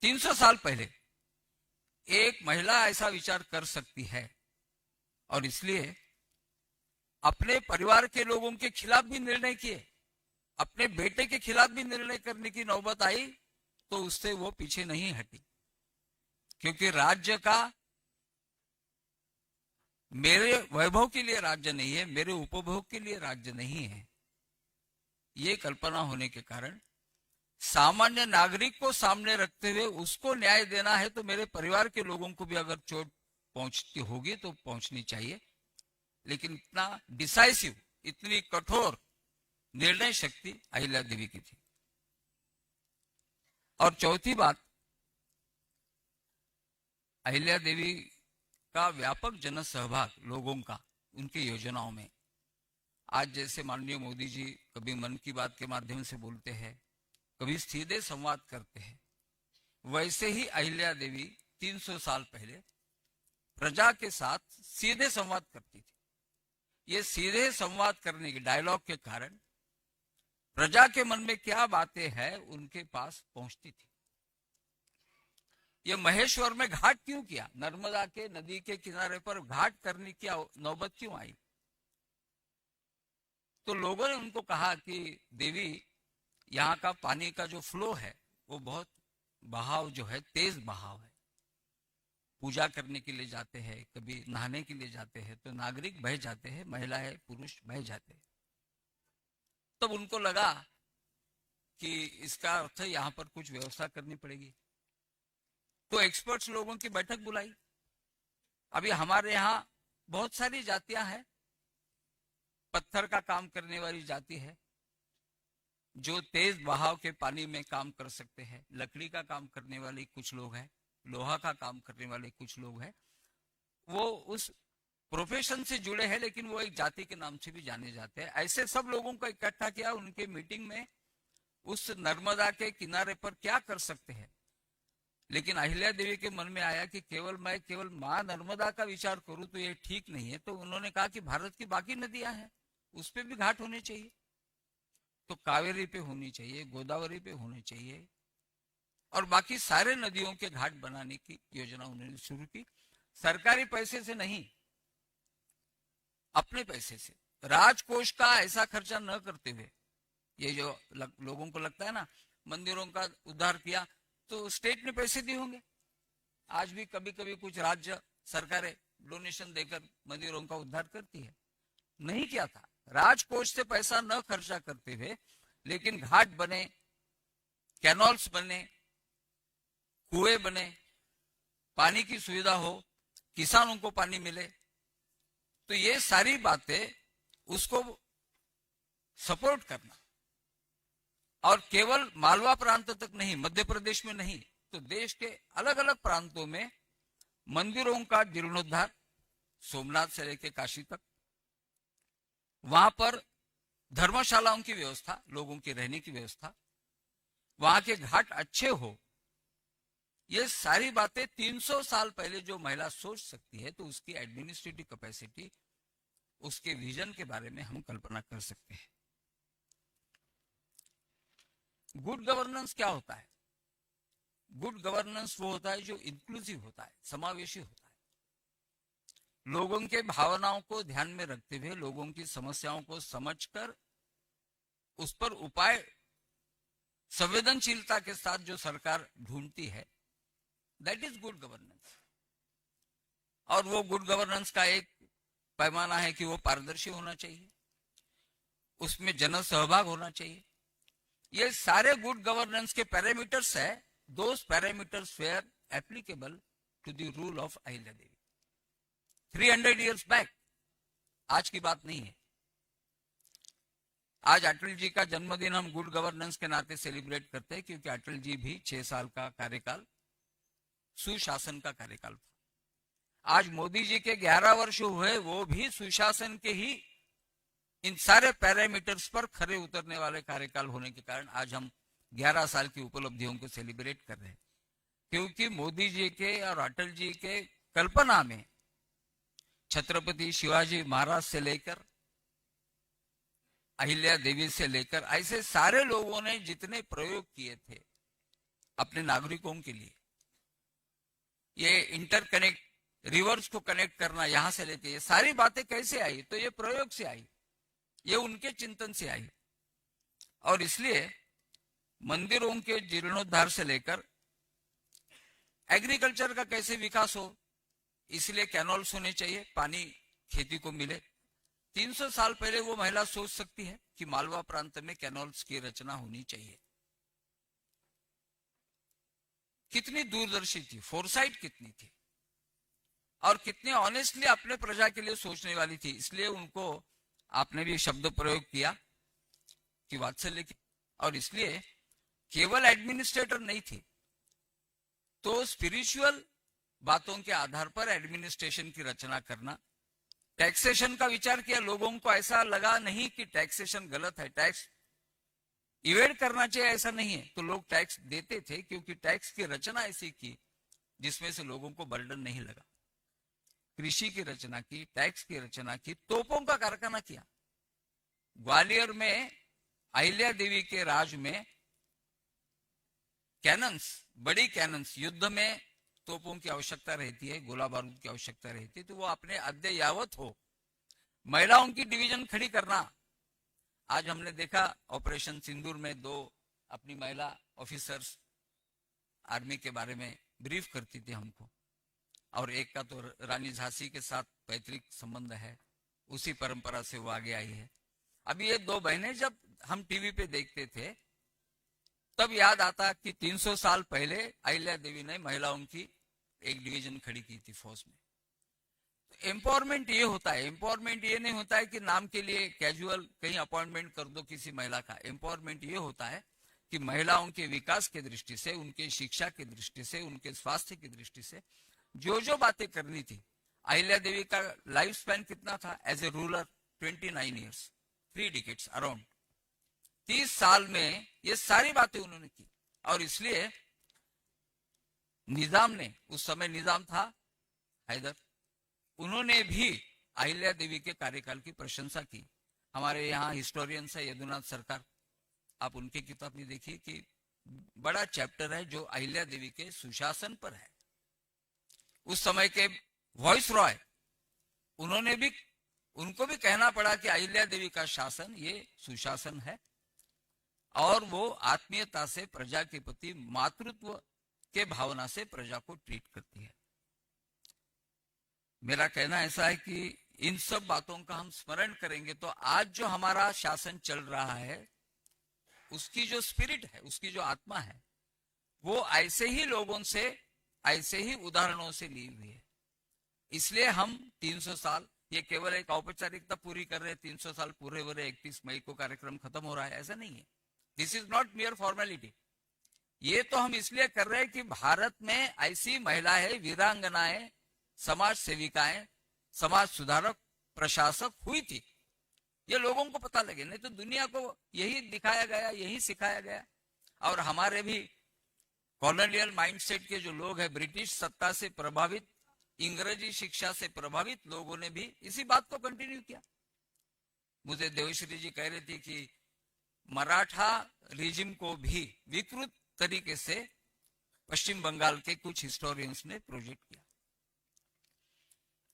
Speaker 5: 300 साल पहले एक महिला ऐसा विचार कर सकती है, और इसलिए अपने परिवार के लोगों के खिलाफ भी निर्णय किए, अपने बेटे के खिलाफ भी निर्णय करने की नौबत आई तो उससे वो पीछे नहीं हटी, क्योंकि राज्य का मेरे वैभव के लिए राज्य नहीं है, मेरे उपभोग के लिए राज्य नहीं है, ये कल्पना होने के कारण सामान्य नागरिक को सामने रखते हुए उसको न्याय देना है तो मेरे परिवार के लोगों को भी अगर चोट पहुंचती होगी तो पहुंचनी चाहिए। लेकिन इतना डिसाइसिव, इतनी कठोर निर्णय शक्ति अहिल्या देवी की थी। और चौथी बात, अहिल्या देवी का व्यापक जन सहभाग लोगों का उनकी योजनाओं में। आज जैसे माननीय मोदी जी कभी मन की बात के माध्यम से बोलते हैं, कभी सीधे संवाद करते हैं, वैसे ही अहिल्या देवी 300 साल पहले प्रजा के साथ सीधे संवाद करती थी। ये सीधे संवाद करने के डायलॉग के कारण प्रजा के मन में क्या बातें हैं उनके पास पहुंचती थी। ये महेश्वर में घाट क्यों किया, नर्मदा के नदी के किनारे पर घाट करने की नौबत क्यों आई? तो लोगों ने उनको कहा कि देवी, यहाँ का पानी का जो फ्लो है वो बहुत बहाव जो है, तेज बहाव है। पूजा करने के लिए जाते हैं, कभी नहाने के लिए जाते हैं तो नागरिक बह जाते हैं, महिलाएं पुरुष बह जाते हैं। तब उनको लगा कि इसका अर्थ यहाँ पर कुछ व्यवस्था करनी पड़ेगी, तो एक्सपर्ट्स लोगों की बैठक बुलाई। अभी हमारे यहाँ बहुत सारी जातियां हैं, पत्थर का काम करने वाली जाति है जो तेज बहाव के पानी में काम कर सकते हैं, लकड़ी का काम करने वाले कुछ लोग हैं, लोहा का काम करने वाले कुछ लोग हैं। वो उस प्रोफेशन से जुड़े हैं लेकिन वो एक जाति के नाम से भी जाने जाते हैं। ऐसे सब लोगों को इकट्ठा किया उनके मीटिंग में, उस नर्मदा के किनारे पर क्या कर सकते हैं। लेकिन अहिल्या देवी के मन में आया कि मैं केवल मां नर्मदा का विचार करूं तो ये ठीक नहीं है। तो उन्होंने कहा कि भारत की बाकी नदियां हैं, उस पर भी घाट होने चाहिए। तो कावेरी पे होनी चाहिए, गोदावरी पे होने चाहिए, और बाकी सारे नदियों के घाट बनाने की योजना उन्होंने शुरू की। सरकारी पैसे से नहीं, अपने पैसे से, राजकोष का ऐसा खर्चा न करते हुए। ये जो लोगों को लगता है ना मंदिरों का उद्धार किया, तो स्टेट ने पैसे दिए होंगे। आज भी कभी कभी कुछ राज्य सरकारें डोनेशन देकर मंदिरों का उद्धार करती है, नहीं किया था। राजकोष से पैसा न खर्चा करते हुए, लेकिन घाट बने, कैनॉल्स बने, कुएं बने, पानी की सुविधा हो, किसानों को पानी मिले, तो ये सारी बातें उसको सपोर्ट करना। और केवल मालवा प्रांत तक नहीं, मध्य प्रदेश में नहीं, तो देश के अलग अलग प्रांतों में मंदिरों का जीर्णोद्धार, सोमनाथ से लेकर काशी तक, वहां पर धर्मशालाओं की व्यवस्था, लोगों की रहने की व्यवस्था, वहां के घाट अच्छे हो, ये सारी बातें 300 साल पहले जो महिला सोच सकती है, तो उसकी एडमिनिस्ट्रेटिव कैपेसिटी, उसके विजन के बारे में हम कल्पना कर सकते हैं। गुड गवर्नेंस क्या होता है? गुड गवर्नेंस वो होता है जो इंक्लूसिव होता है, समावेशी होता है। लोगों के भावनाओं को ध्यान में रखते हुए, लोगों की समस्याओं को समझकर उस पर उपाय संवेदनशीलता के साथ जो सरकार ढूंढती है, दैट इज गुड गवर्नेंस। और वो गुड गवर्नेंस का एक पैमाना है कि वो पारदर्शी होना चाहिए, उसमें जन सहभाग होना चाहिए। ये सारे गुड गवर्नेंस के पैरामीटर्स है। Those parameters were applicable to the rule of Ahilya Devi 300 years back, आज की बात नहीं है। आज अटल जी का जन्मदिन हम गुड गवर्नेंस के नाते सेलिब्रेट करते हैं, क्योंकि अटल जी भी 6 साल का कार्यकाल सुशासन का कार्यकाल था। आज मोदी जी के 11 वर्ष हुए, वो भी सुशासन के ही इन सारे पैरामीटर्स पर खरे उतरने वाले कार्यकाल होने के कारण आज हम 11 साल की उपलब्धियों को सेलिब्रेट कर रहे हैं। क्योंकि मोदी जी के और अटल जी के कल्पना में छत्रपति शिवाजी महाराज से लेकर अहिल्या देवी से लेकर ऐसे सारे लोगों ने जितने प्रयोग किए थे अपने नागरिकों के लिए, ये इंटरकनेक्ट, रिवर्स को कनेक्ट करना, यहां से लेके ये सारी बातें कैसे आई? तो ये प्रयोग से आई, ये उनके चिंतन से आई। और इसलिए मंदिरों के जीर्णोद्धार से लेकर एग्रीकल्चर का कैसे विकास हो, इसलिए कैनॉल्स होने चाहिए, पानी खेती को मिले। 300 साल पहले वो महिला सोच सकती है कि मालवा प्रांत में कैनॉल्स की रचना होनी चाहिए। कितनी दूरदर्शी थी, फोरसाइट कितनी थी, और कितने ऑनेस्टली अपने प्रजा के लिए सोचने वाली थी। इसलिए उनको आपने भी शब्द प्रयोग किया कि वात्सल्य की, और इसलिए केवल एडमिनिस्ट्रेटर नहीं थी, तो स्पिरिचुअल बातों के आधार पर एडमिनिस्ट्रेशन की रचना करना। टैक्सेशन का विचार किया, लोगों को ऐसा लगा नहीं कि टैक्सेशन गलत है, टैक्स इवेड करना चाहिए, ऐसा नहीं है, तो लोग टैक्स देते थे, क्योंकि टैक्स की रचना ऐसी की जिसमें से लोगों को बर्डन नहीं लगा। कृषि की रचना की, टैक्स की रचना की, तोपों का कारखाना किया। ग्वालियर में अहिल्या देवी के राज में कैनन्स, बड़ी कैनन्स, युद्ध में तोपों की आवश्यकता रहती है, गोला बारूद की आवश्यकता रहती है, तो वो अपने अद्ययावत हो महिलाओं की डिवीजन खड़ी करना। आज हमने देखा ऑपरेशन सिंदूर में 2 अपनी महिला ऑफिसर्स आर्मी के बारे में ब्रीफ करती थी हमको, और एक का तो रानी झांसी के साथ पैतृक संबंध है, उसी परंपरा से वो आगे आई है। अब ये 2 बहनें जब हम टीवी पे देखते थे तब याद आता कि 300 साल पहले अहिल्या देवी ने महिलाओं की एक डिवीजन खड़ी की थी फौज में। एम्पावरमेंट ये होता है, एम्पावरमेंट ये नहीं होता है कि नाम के लिए कैजुअल कहीं अपॉइंटमेंट कर दो किसी महिला का। एम्पावरमेंट ये होता है कि महिलाओं के विकास की दृष्टि से, उनके शिक्षा की दृष्टि से, उनके स्वास्थ्य की दृष्टि से जो जो बातें करनी थी। अहिल्या देवी का लाइफ स्पैन कितना था as a ruler? 29 years, 3 decades around. 30 साल में ये सारी बातें उन्होंने की, और इसलिए निजाम ने, उस समय निजाम था हैदर, उन्होंने भी अहिल्या देवी के कार्यकाल की प्रशंसा की। हमारे यहाँ हिस्टोरियंस है यदुनाथ सरकार, आप उनकी किताब में देखिए कि बड़ा चैप्टर है जो अहिल्या देवी के सुशासन पर है। उस समय के वॉइस रॉय, उन्होंने भी, उनको भी कहना पड़ा कि अहिल्या देवी का शासन ये सुशासन है, और वो आत्मीयता से प्रजा के प्रति, मातृत्व के भावना से प्रजा को ट्रीट करती है। मेरा कहना ऐसा है कि इन सब बातों का हम स्मरण करेंगे तो आज जो हमारा शासन चल रहा है उसकी जो स्पिरिट है, उसकी जो आत्मा है, वो ऐसे ही लोगों से, ऐसे ही उदाहरणों से ली हुई है। इसलिए हम 300 साल, ये केवल एक औपचारिकता पूरी कर रहे हैं, 300 साल पूरे हो रहे, 31 मई को कार्यक्रम खत्म हो रहा है, ऐसा नहीं है। This is not मियर formality. ये तो हम इसलिए कर रहे हैं कि भारत में ऐसी महिलाएं, वीरांगनाएं, समाज सेविकाएं, समाज सुधारक, प्रशासक हुई थी, ये लोगों को पता लगे। नहीं तो दुनिया को यही दिखाया गया, यही सिखाया गया। और हमारे भी कॉलोनियल माइंडसेट के जो लोग हैं, ब्रिटिश सत्ता से प्रभावित, इंग्रजी शिक्षा से प्रभावित लोगों ने भी इसी बात को कंटिन्यू किया। मुझे देवश्री जी कह रही थी कि मराठा रिजिम को भी विकृत तरीके से पश्चिम बंगाल के कुछ हिस्टोरियंस ने प्रोजेक्ट किया।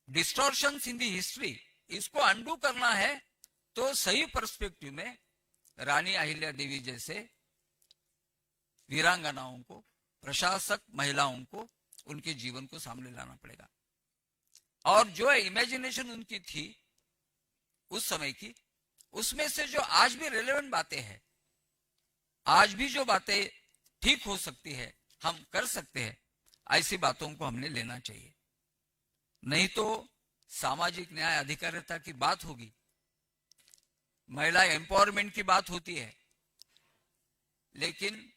Speaker 5: डिस्टॉर्शंस इन दी हिस्ट्री, इसको अंडू करना है तो सही पर्सपेक्टिव में रानी अहिल्या देवी जैसे वीरांगनाओं को, प्रशासक महिलाओं को, उनके जीवन को सामने लाना पड़ेगा। और जो इमेजिनेशन उनकी थी उस समय की, उसमें से जो आज भी रेलेवेंट बातें हैं, आज भी जो बातें ठीक हो सकती है, हम कर सकते हैं, ऐसी बातों को हमने लेना चाहिए। नहीं तो सामाजिक न्याय अधिकारिता की बात होगी, महिला एम्पावरमेंट की बात होती है, लेकिन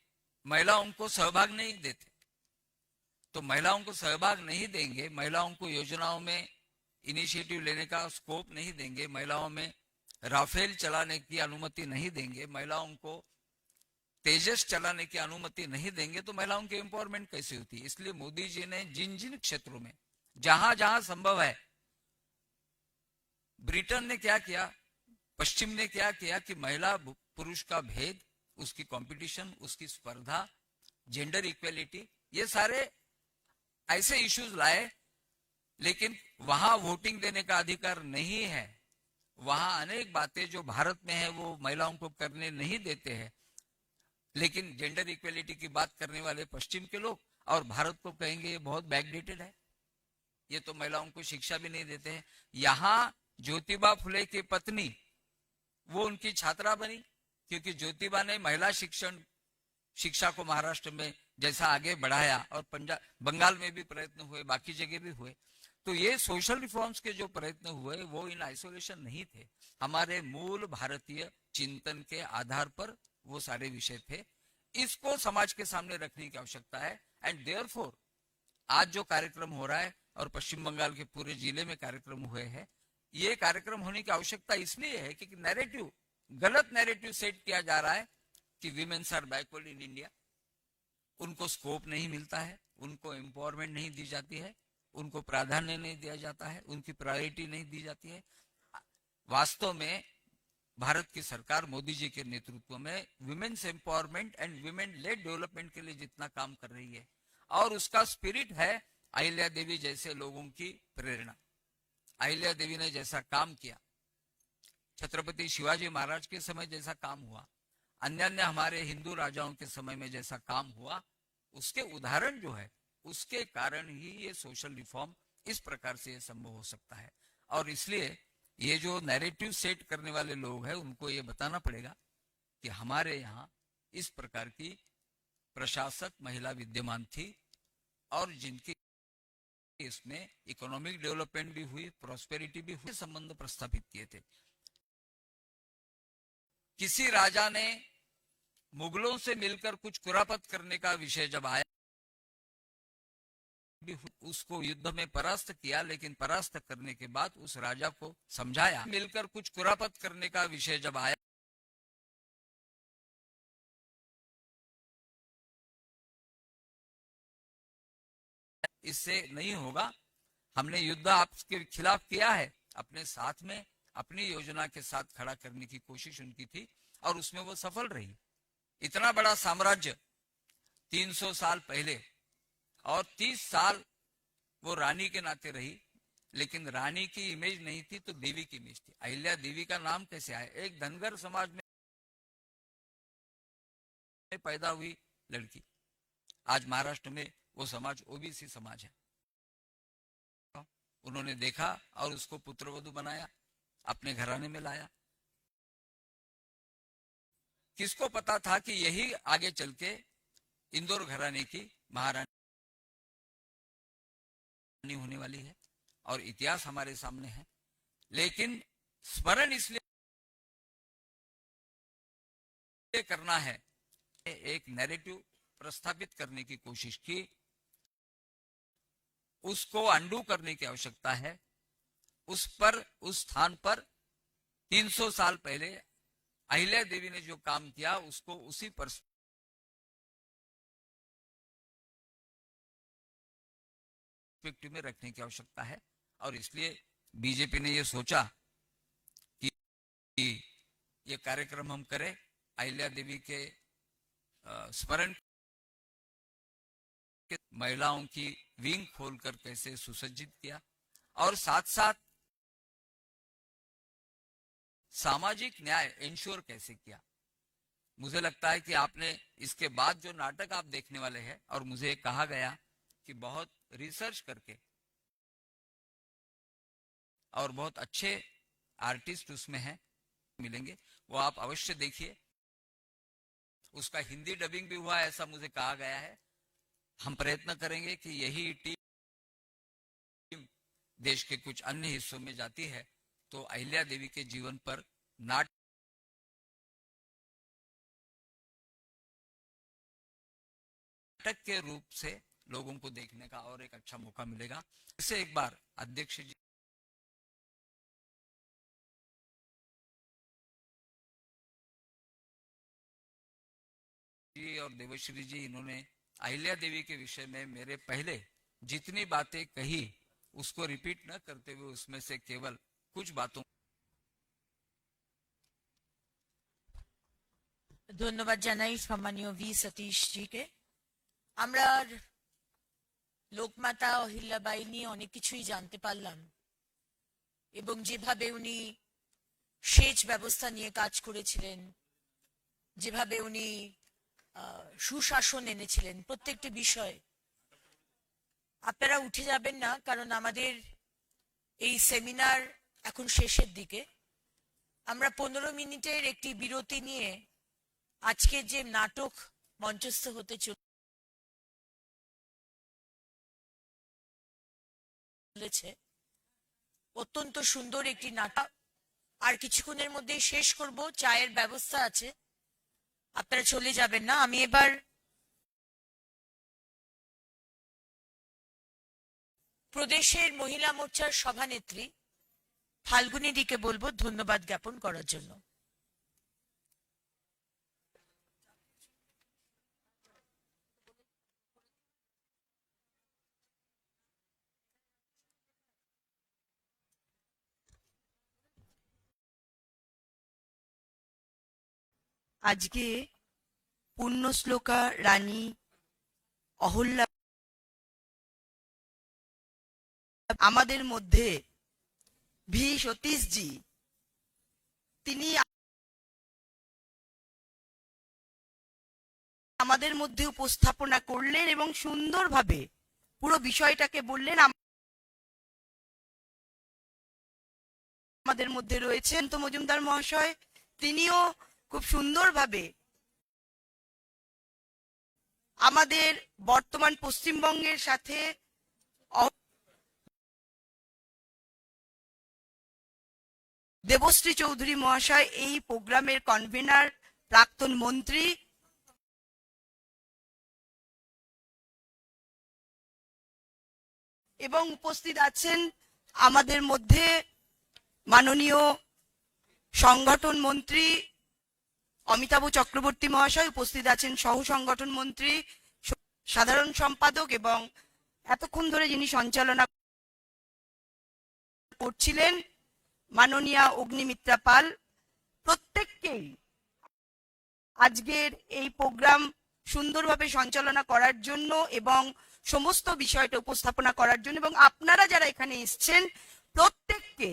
Speaker 5: महिलाओं को सहभाग नहीं देते। तो महिलाओं को सहभाग नहीं देंगे, महिलाओं को योजनाओं में इनिशिएटिव लेने का स्कोप नहीं देंगे, महिलाओं में राफेल चलाने की अनुमति नहीं देंगे, महिलाओं को तेजस चलाने की अनुमति नहीं देंगे, तो महिलाओं की एम्पावरमेंट कैसे होती है? इसलिए मोदी जी ने जिन जिन क्षेत्रों में जहां जहां संभव है, ब्रिटेन ने क्या किया, पश्चिम ने क्या किया कि महिला पुरुष का भेद, उसकी कंपटीशन, उसकी स्पर्धा, जेंडर इक्वेलिटी, ये सारे ऐसे इश्यूज लाए, लेकिन वहां वोटिंग देने का अधिकार नहीं है। वहां अनेक बातें जो भारत में है वो महिलाओं को करने नहीं देते हैं, लेकिन जेंडर इक्वेलिटी की बात करने वाले पश्चिम के लोग और भारत को कहेंगे ये बहुत बैकडेटेड है, ये तो महिलाओं को शिक्षा भी नहीं देते हैं। यहाँ ज्योतिबा फुले की पत्नी वो उनकी छात्रा बनी, क्योंकि ज्योतिबा ने महिला शिक्षा को महाराष्ट्र में जैसा आगे बढ़ाया, और पंजाब बंगाल में भी प्रयत्न हुए, बाकी जगह भी हुए। तो ये सोशल रिफॉर्म्स के जो प्रयत्न हुए वो इन आइसोलेशन नहीं थे, हमारे मूल भारतीय चिंतन के आधार पर वो सारे विषय थे। इसको समाज के सामने रखने की आवश्यकता है। एंड देयरफॉर आज जो कार्यक्रम हो रहा है और पश्चिम बंगाल के पूरे जिले में कार्यक्रम हुए हैं, ये कार्यक्रम होने की आवश्यकता इसलिए है कि नैरेटिव, गलत नैरेटिव सेट किया जा रहा है कि women's are backward in India, उनको स्कोप नहीं मिलता है, उनको एम्पावरमेंट नहीं दी जाती है, उनको प्राधान्य नहीं दिया जाता है, उनकी प्रायोरिटी नहीं दी जाती है। वास्तव में भारत की सरकार मोदी जी के नेतृत्व में women's empowerment and women lead development के लिए जितना काम कर रही है, और उसका स्पिरिट है अहिल्या देवी जैसे लोगों की प्रेरणा। अहिल्या देवी ने जैसा काम किया, छत्रपति शिवाजी महाराज के समय जैसा काम हुआ, अन्य अन्य हमारे हिंदू राजाओं के समय में जैसा काम हुआ, उसके उदाहरण जो है, उसके कारण ही ये सोशल रिफॉर्म इस प्रकार से ये संभव हो सकता है। और इसलिए ये जो नैरेटिव सेट करने वाले लोग हैं उनको ये बताना पड़ेगा कि हमारे यहाँ इस प्रकार की प्रशासक महिला विद्यमान थी, और जिनकी इसमें इकोनॉमिक डेवलपमेंट भी हुई, प्रॉस्पेरिटी भी हुई, संबंध प्रस्थापित किए थे। किसी राजा ने मुगलों से मिलकर कुछ कुरापत करने का विषय जब आया, उसको युद्ध में परास्त किया, लेकिन परास्त करने के बाद उस राजा को समझाया, मिलकर कुछ कुरापत करने का विषय जब आया, इससे नहीं होगा, हमने युद्ध आपके खिलाफ किया है, अपने साथ में अपनी योजना के साथ खड़ा करने की कोशिश उनकी थी, और उसमें वो सफल रही। इतना बड़ा साम्राज्य 300 साल पहले, और 30 साल वो रानी के नाते रही, लेकिन रानी की इमेज नहीं थी तो देवी की इमेज थी। अहिल्या देवी का नाम कैसे आया? एक धनगर समाज में पैदा हुई लड़की, आज महाराष्ट्र में वो समाज ओबीसी समाज है। उन्होंने देखा और उसको पुत्रवधू बनाया, अपने घराने में लाया। किसको पता था कि यही आगे चल के इंदौर घराने की महारानी होने वाली है, और इतिहास हमारे सामने है। लेकिन स्मरण इसलिए करना है, एक नैरेटिव प्रस्थापित करने की कोशिश की, उसको अंडू करने की आवश्यकता है। उस स्थान पर 300 साल पहले अहिल्या देवी ने जो काम किया, उसको उसी पर्सपेक्टिव में रखने की आवश्यकता है। और इसलिए बीजेपी ने ये सोचा कि ये कार्यक्रम हम करें, अहिल्या देवी के स्मरण, महिलाओं की विंग खोलकर कैसे सुसज्जित किया, और साथ साथ सामाजिक न्याय इंश्योर कैसे किया। मुझे लगता है कि आपने इसके बाद जो नाटक आप देखने वाले हैं, और मुझे कहा गया कि बहुत रिसर्च करके और बहुत अच्छे आर्टिस्ट उसमें हैं, मिलेंगे, वो आप अवश्य देखिए। उसका हिंदी डबिंग भी हुआ, ऐसा मुझे कहा गया है। हम प्रयत्न करेंगे कि यही टीम देश के कुछ अन्य हिस्सों में जाती है तो अहिल्या देवी के जीवन पर नाटक के रूप से लोगों को देखने का और एक अच्छा मौका मिलेगा। इसे एक बार अध्यक्ष जी और देवश्री जी, इन्होंने अहिल्या देवी के विषय में मेरे पहले जितनी बातें कही उसको रिपीट न करते हुए उसमें से केवल कुछ बातों।
Speaker 1: ধন্যবাদ জানাই সম্মানীয় ভি সতীশ জিকে। আমরা লোকমাতা অহিল্যাবাই নিয়ে অনেক কিছুই জানতে পারলাম এবং যেভাবে উনি সেচ ব্যবস্থা নিয়ে কাজ করেছিলেন, যেভাবে উনি সুশাসন এনেছিলেন প্রত্যেকটি বিষয়। আপনারা উঠে যাবেন না, কারণ আমাদের এই সেমিনার এখন শেষের দিকে। আমরা 15 মিনিটের একটি বিরতি নিয়ে আজকে যে নাটক মঞ্চস্থ হতে চলেছে, অত্যন্ত সুন্দর একটি নাটক, আর কিছুক্ষণের মধ্যেই শেষ করব। চায়ের ব্যবস্থা আছে, আপনারা চলে যাবেন না। আমি এবার প্রদেশের মহিলা মোর্চার সভানেত্রী ফাল্গুনীদিকে বলবো ধন্যবাদ জ্ঞাপন করার জন্য।
Speaker 6: আজকে পুণ্যশ্লোকা রানী অহল্যা আমাদের মধ্যে ভি সতীশজি, তিনি আমাদের মধ্যে উপস্থাপনা করলেন এবং সুন্দরভাবে পুরো বিষয়টাকে বললেন। আমাদের মধ্যে রয়েছেন তো মজুমদার মহাশয়, তিনিও খুব সুন্দরভাবে আমাদের বর্তমান পশ্চিমবঙ্গের সাথে দেবশ্রী চৌধুরী মহাশয় এই প্রোগ্রামের কনভেনার, প্রাক্তন মন্ত্রী, এবং উপস্থিত আছেন আমাদের মধ্যে মাননীয় সংগঠন মন্ত্রী অমিতাভ চক্রবর্তী মহাশয়, উপস্থিত আছেন সহ সংগঠন মন্ত্রী, সাধারণ সম্পাদক এবং এতক্ষণ ধরে যিনি সঞ্চালনা করছিলেন মাননীয়া অগ্নিমিত্রা পাল। প্রত্যেককেই আজকের এই প্রোগ্রাম সুন্দরভাবে সঞ্চালনা করার জন্য এবং সমস্ত বিষয়টা উপস্থাপনা করার জন্য, এবং আপনারা যারা এখানে এসেছেন প্রত্যেককে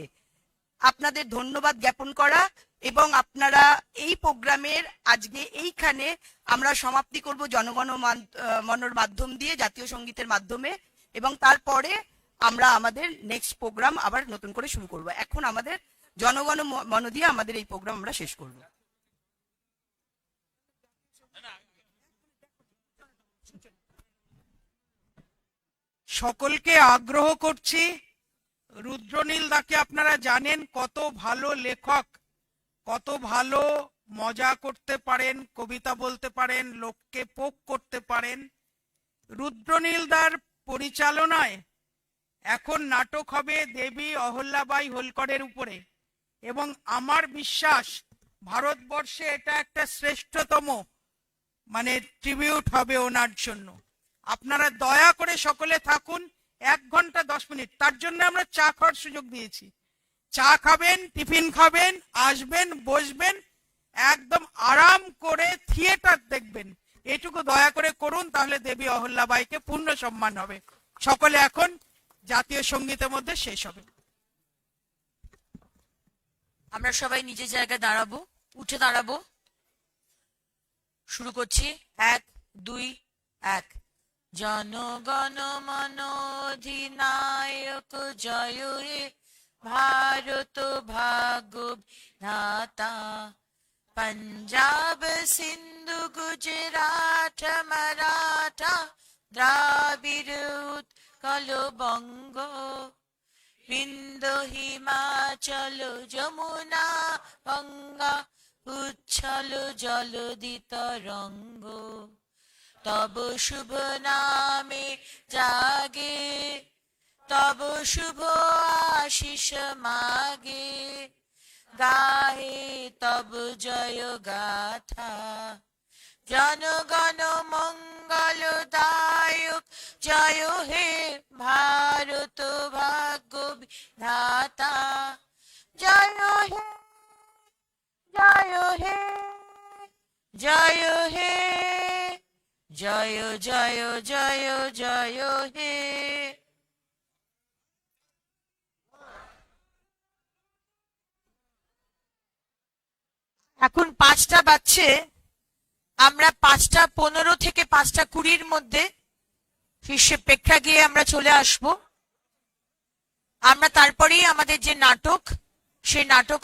Speaker 6: আপনাদের ধন্যবাদ জ্ঞাপন করা। এবং আপনারা এই প্রোগ্রামের আজকে এইখানে আমরা সমাপ্তি করব জনগণ মনর মাধ্যম দিয়ে, জাতীয় সঙ্গীতের মাধ্যমে, এবং তারপরে আমরা আমাদের নেক্সট প্রোগ্রাম আবার নতুন করে শুরু করব। এখন আমাদের জনগণ মন দিয়ে আমাদের এই প্রোগ্রাম আমরা শেষ করব।
Speaker 3: সকলকে আগ্রহ করছি, রুদ্রনীল দাকে আপনারা জানেন কত ভালো লেখক, কত ভালো মজা করতে পারেন, কবিতা বলতে পারেন, লোককে পোক করতে পারেন। রুদ্রনীল দার পরিচালনায় এখন নাটক হবে দেবী অহল্যাবাই হোলকরের উপরে, এবং আমার বিশ্বাস ভারতবর্ষে এটা একটা শ্রেষ্ঠতম ট্রিবিউট হবে ওনার জন্য। আপনারা দয়া করে সকলে থাকুন 1 ঘন্টা 10 মিনিট, তার জন্য আমরা চা খাওয়ার সুযোগ দিয়েছি। চা খাবেন, টিফিন খাবেন, আসবেন, বসবেন, একদম আরাম করে থিয়েটার দেখবেন, এটুকু দয়া করে করুন, তাহলে দেবী অহল্যাবাইকে পূর্ণ সম্মান হবে। সকলে এখন জাতীয় সঙ্গীতের মধ্যে শেষ হবে।
Speaker 1: আমরা সবাই নিজের জায়গায় দাঁড়াবো, উঠে দাঁড়াবো। শুরু করছি, 1 2 1। জনগণ মন অধিনায়ক জয় হে ভারত ভাগ্য বিধাতা, पंजाब सिंधु गुजरात मराठा द्राविड़ उत्कल बंग, विंध्य हिमाचल যমুনা গঙ্গা উচ্ছল জলদি তরঙ্গ, তব শুভ নামে জাগে, তব শুভ আশিস মাগে, গাহে তব জয় গাথা। জনগণ মঙ্গল দায়ক জয় হে ভারত ভাগ্য বিধাতা, জয় হে জয় হে জয় হে, জয় জয় জয় জয় হে। এখন 5টা বাজছে, আমরা 5:15 থেকে 5:20 মধ্যে শীর্ষে প্রেক্ষাগৃহে আমরা চলে আসব। আমরা তারপরেই আমাদের যে নাটক, সেই নাটক